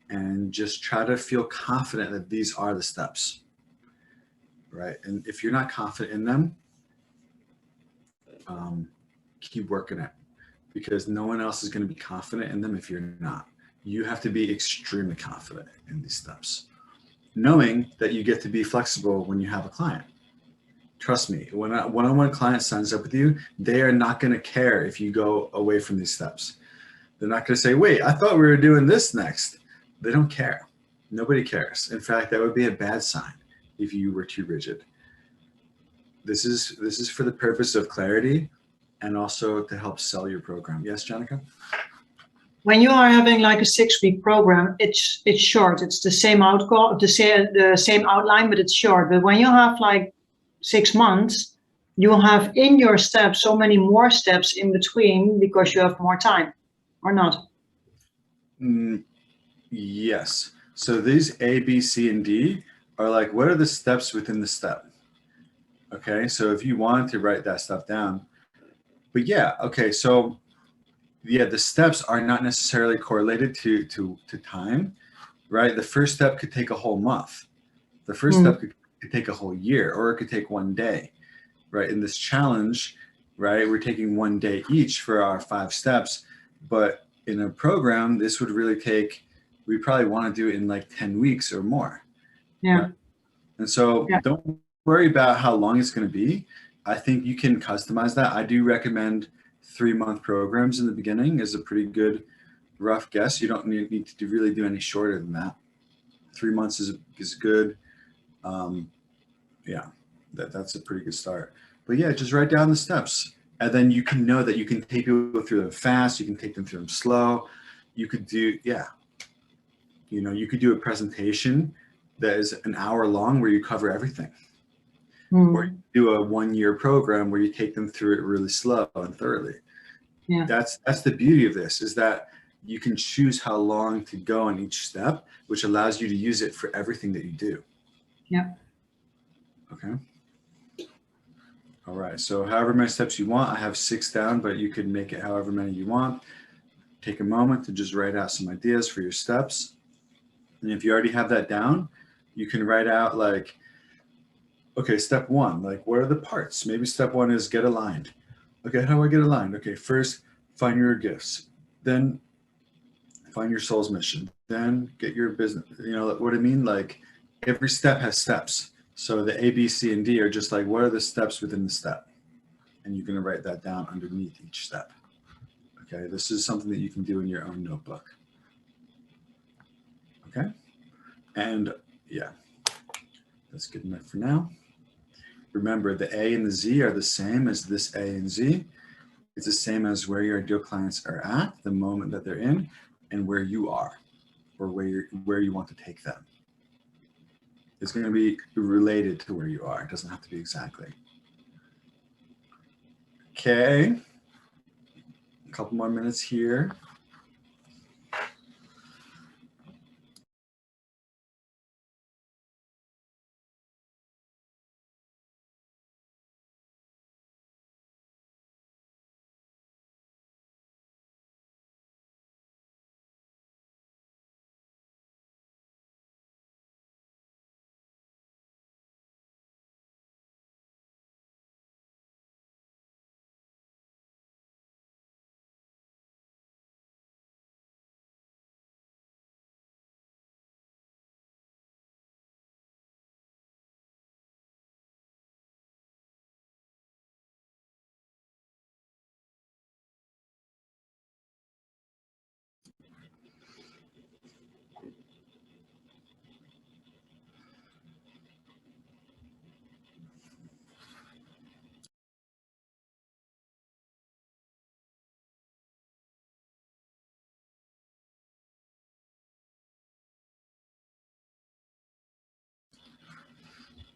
S1: and just try to feel confident that these are the steps, right? And if you're not confident in them, keep working it, because no one else is going to be confident in them if you're not. You have to be extremely confident in these steps, knowing that you get to be flexible when you have a client. Trust me, when a one-on-one client signs up with you, they are not going to care if you go away from these steps. They're not going to say, wait, I thought we were doing this next. They don't care. Nobody cares. In fact, that would be a bad sign if you were too rigid. This is for the purpose of clarity and also to help sell your program. Yes, Janica?
S2: When you are having like a 6-week program, it's short. It's the same outcome, the same outline, but it's short. But when you have like 6 months, you will have in your steps so many more steps in between because you have more time, or not?
S1: Yes. So these A, B, C, and D are like, what are the steps within the step? Okay, so if you wanted to write that stuff down, but yeah, okay, so yeah, the steps are not necessarily correlated to time, right? The first step could take a whole month. The first step could take a whole year, or it could take one day, right? In this challenge, right, we're taking one day each for our 5 steps, but in a program, this would really take, we probably want to do it in like 10 weeks or more.
S2: Yeah.
S1: Right? And so don't worry about how long it's going to be. I think you can customize that. I do recommend 3-month programs in the beginning is a pretty good rough guess. You don't need to really do any shorter than that. 3 months is good. Yeah, that's a pretty good start. But yeah, just write down the steps. And then you can know that you can take people through them fast. You can take them through them slow. You could do, you could do a presentation that is an hour long where you cover everything. Or you do a 1-year program where you take them through it really slow and thoroughly.
S2: Yeah.
S1: That's the beauty of this, is that you can choose how long to go in each step, which allows you to use it for everything that you do.
S2: Yeah.
S1: Okay. All right. So however many steps you want, I have 6 down, but you can make it however many you want. Take a moment to just write out some ideas for your steps. And if you already have that down, you can write out like, okay, step 1, like what are the parts? Maybe step 1 is get aligned. Okay, how do I get aligned? Okay, first find your gifts, then find your soul's mission, then get your business. You know what I mean? Like every step has steps. So the A, B, C, and D are just like, what are the steps within the step? And you're going to write that down underneath each step. Okay, this is something that you can do in your own notebook. Okay, and yeah, that's good enough for now. Remember, the A and the Z are the same as this A and Z. It's the same as where your ideal clients are at, the moment that they're in, and where you are, or where you want to take them. It's going to be related to where you are. It doesn't have to be exactly. Okay. A couple more minutes here.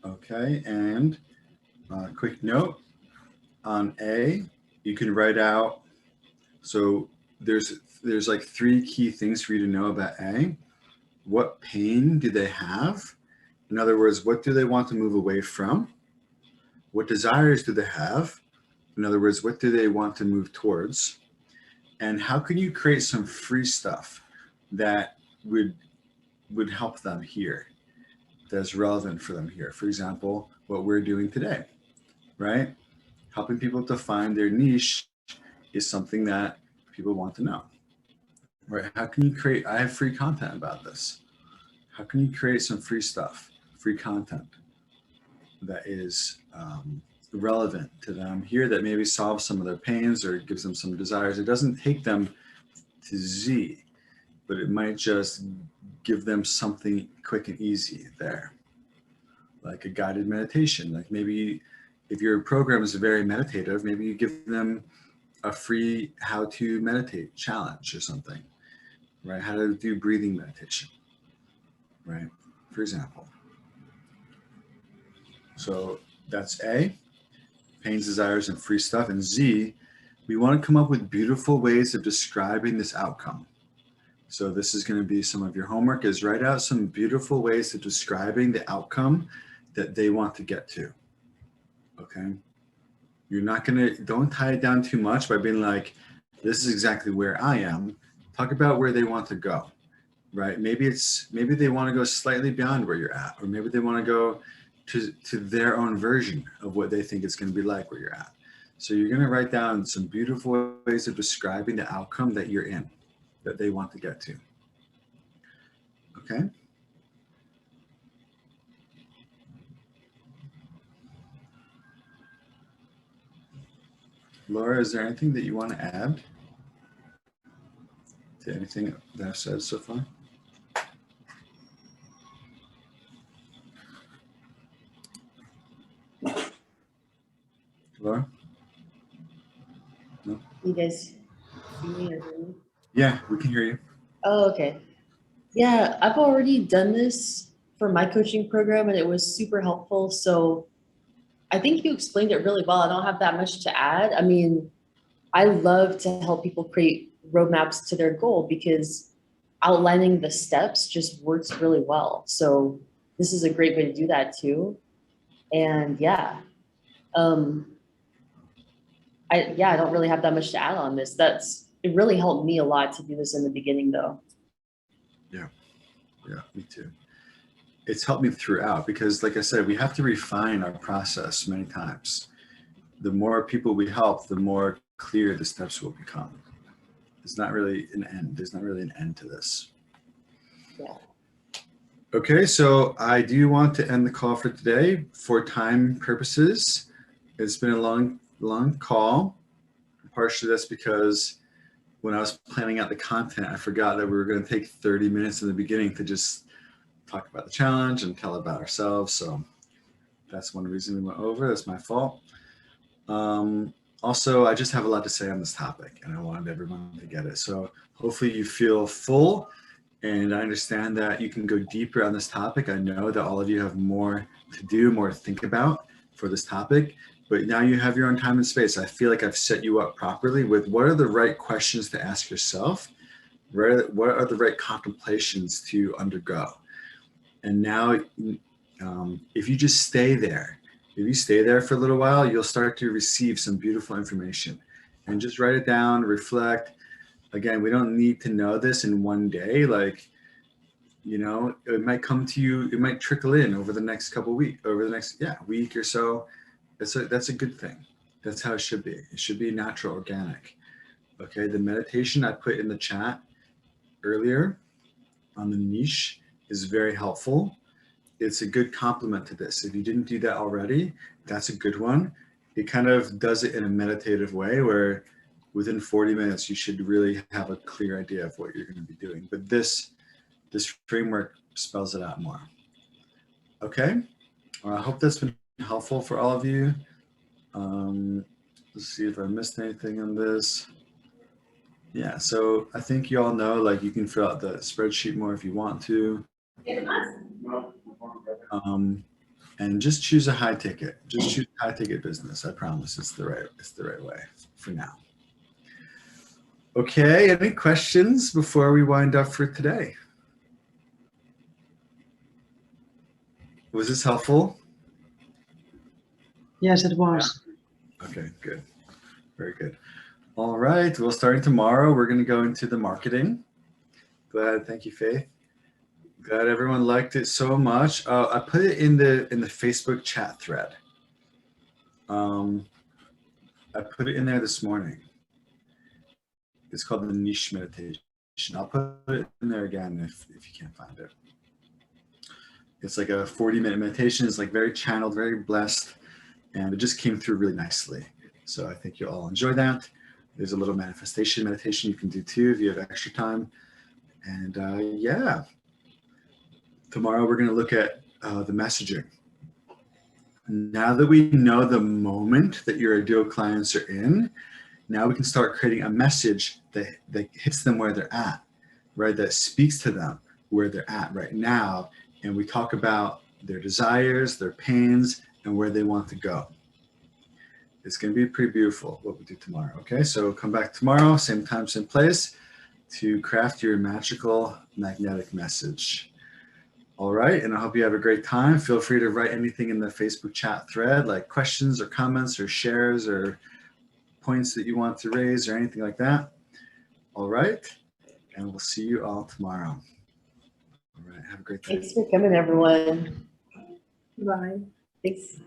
S1: Okay, and quick note on A, you can write out, so there's like 3 key things for you to know about A. What pain do they have? In other words, what do they want to move away from? What desires do they have? In other words, what do they want to move towards? And how can you create some free stuff that would help them here, that's relevant for them here? For example, what we're doing today, right? Helping people to find their niche is something that people want to know, right? How can you create, I have free content about this. How can you create some free stuff, free content that is relevant to them here, that maybe solves some of their pains or gives them some desires? It doesn't take them to Z, but it might just give them something quick and easy there, like a guided meditation. Like maybe if your program is very meditative, maybe you give them a free how to meditate challenge or something, right? How to do breathing meditation, right? For example. So that's A, pains, desires, and free stuff. And Z, we want to come up with beautiful ways of describing this outcome. So this is going to be some of your homework, is write out some beautiful ways of describing the outcome that they want to get to. Okay. You're not going to, don't tie it down too much by being like, this is exactly where I am. Talk about where they want to go, right? Maybe they want to go slightly beyond where you're at, or maybe they want to go to their own version of what they think it's going to be like where you're at. So you're going to write down some beautiful ways of describing the outcome that you're in, that they want to get to. Okay. Laura, is there anything that you want to add to anything that I've said so far? Laura? No?
S6: You guys see me or hear me?
S1: Yeah, we can hear you.
S6: Oh, okay. Yeah, I've already done this for my coaching program and it was super helpful. So I think you explained it really well. I don't have that much to add. I mean, I love to help people create roadmaps to their goal because outlining the steps just works really well. So this is a great way to do that too. And yeah, I don't really have that much to add on this. It really helped me a lot to do this in the beginning though.
S1: Yeah, me too. It's helped me throughout because, like I said, we have to refine our process many times. The more people we help, the more clear the steps will become. It's not really an end. There's not really an end to this.
S6: Yeah.
S1: Okay, so I do want to end the call for today for time purposes. It's been a long call. Partially that's because when I was planning out the content, I forgot that we were going to take 30 minutes in the beginning to just talk about the challenge and tell about ourselves. So that's one reason we went over. That's my fault. Also, I just have a lot to say on this topic and I wanted everyone to get it. So hopefully you feel full, and I understand that you can go deeper on this topic. I know that all of you have more to do, more to think about for this topic, but now you have your own time and space. I feel like I've set you up properly with what are the right questions to ask yourself, what are the right contemplations to undergo. And now if you just stay there, if you stay there for a little while, you'll start to receive some beautiful information, and just write it down, reflect. Again, we don't need to know this in one day. Like, you know, it might come to you, it might trickle in over the next couple of weeks, over the next week or so. That's a good thing. That's how it should be. It should be natural, organic. Okay, the meditation I put in the chat earlier on the niche is very helpful. It's a good complement to this. If you didn't do that already, that's a good one. It kind of does it in a meditative way where within 40 minutes, you should really have a clear idea of what you're going to be doing. But this framework spells it out more. Okay, well, I hope that's been helpful for all of you. Let's see if I missed anything on this. Yeah, so I think you all know, like, you can fill out the spreadsheet more if you want to. And just choose a high ticket. Just choose a high ticket business. I promise it's the right way for now. Okay, any questions before we wind up for today? Was this helpful?
S2: Yes, it was.
S1: Okay, good. Very good. All right, well, starting tomorrow, we're going to go into the marketing. Glad, thank you, Faith. Glad everyone liked it so much. I put it in the Facebook chat thread. I put it in there this morning. It's called the niche meditation. I'll put it in there again if you can't find it. It's like a 40-minute meditation. It's like very channeled, very blessed, and it just came through really nicely. So I think you'll all enjoy that. There's a little manifestation meditation you can do too if you have extra time. And yeah, Tomorrow we're going to look at the messaging. Now that we know the moment that your ideal clients are in, now we can start creating a message that hits them where they're at, right? That speaks to them where they're at right now. And we talk about their desires, their pains, and where they want to go. It's going to be pretty beautiful what we do tomorrow. Okay, so come back tomorrow, same time, same place, to craft your magical magnetic message. All right, and I hope you have a great time. Feel free to write anything in the Facebook chat thread, like questions or comments or shares or points that you want to raise or anything like that. All right, and we'll see you all tomorrow. All right, have a great day.
S6: Thanks for coming, everyone.
S4: Bye.
S6: Thanks.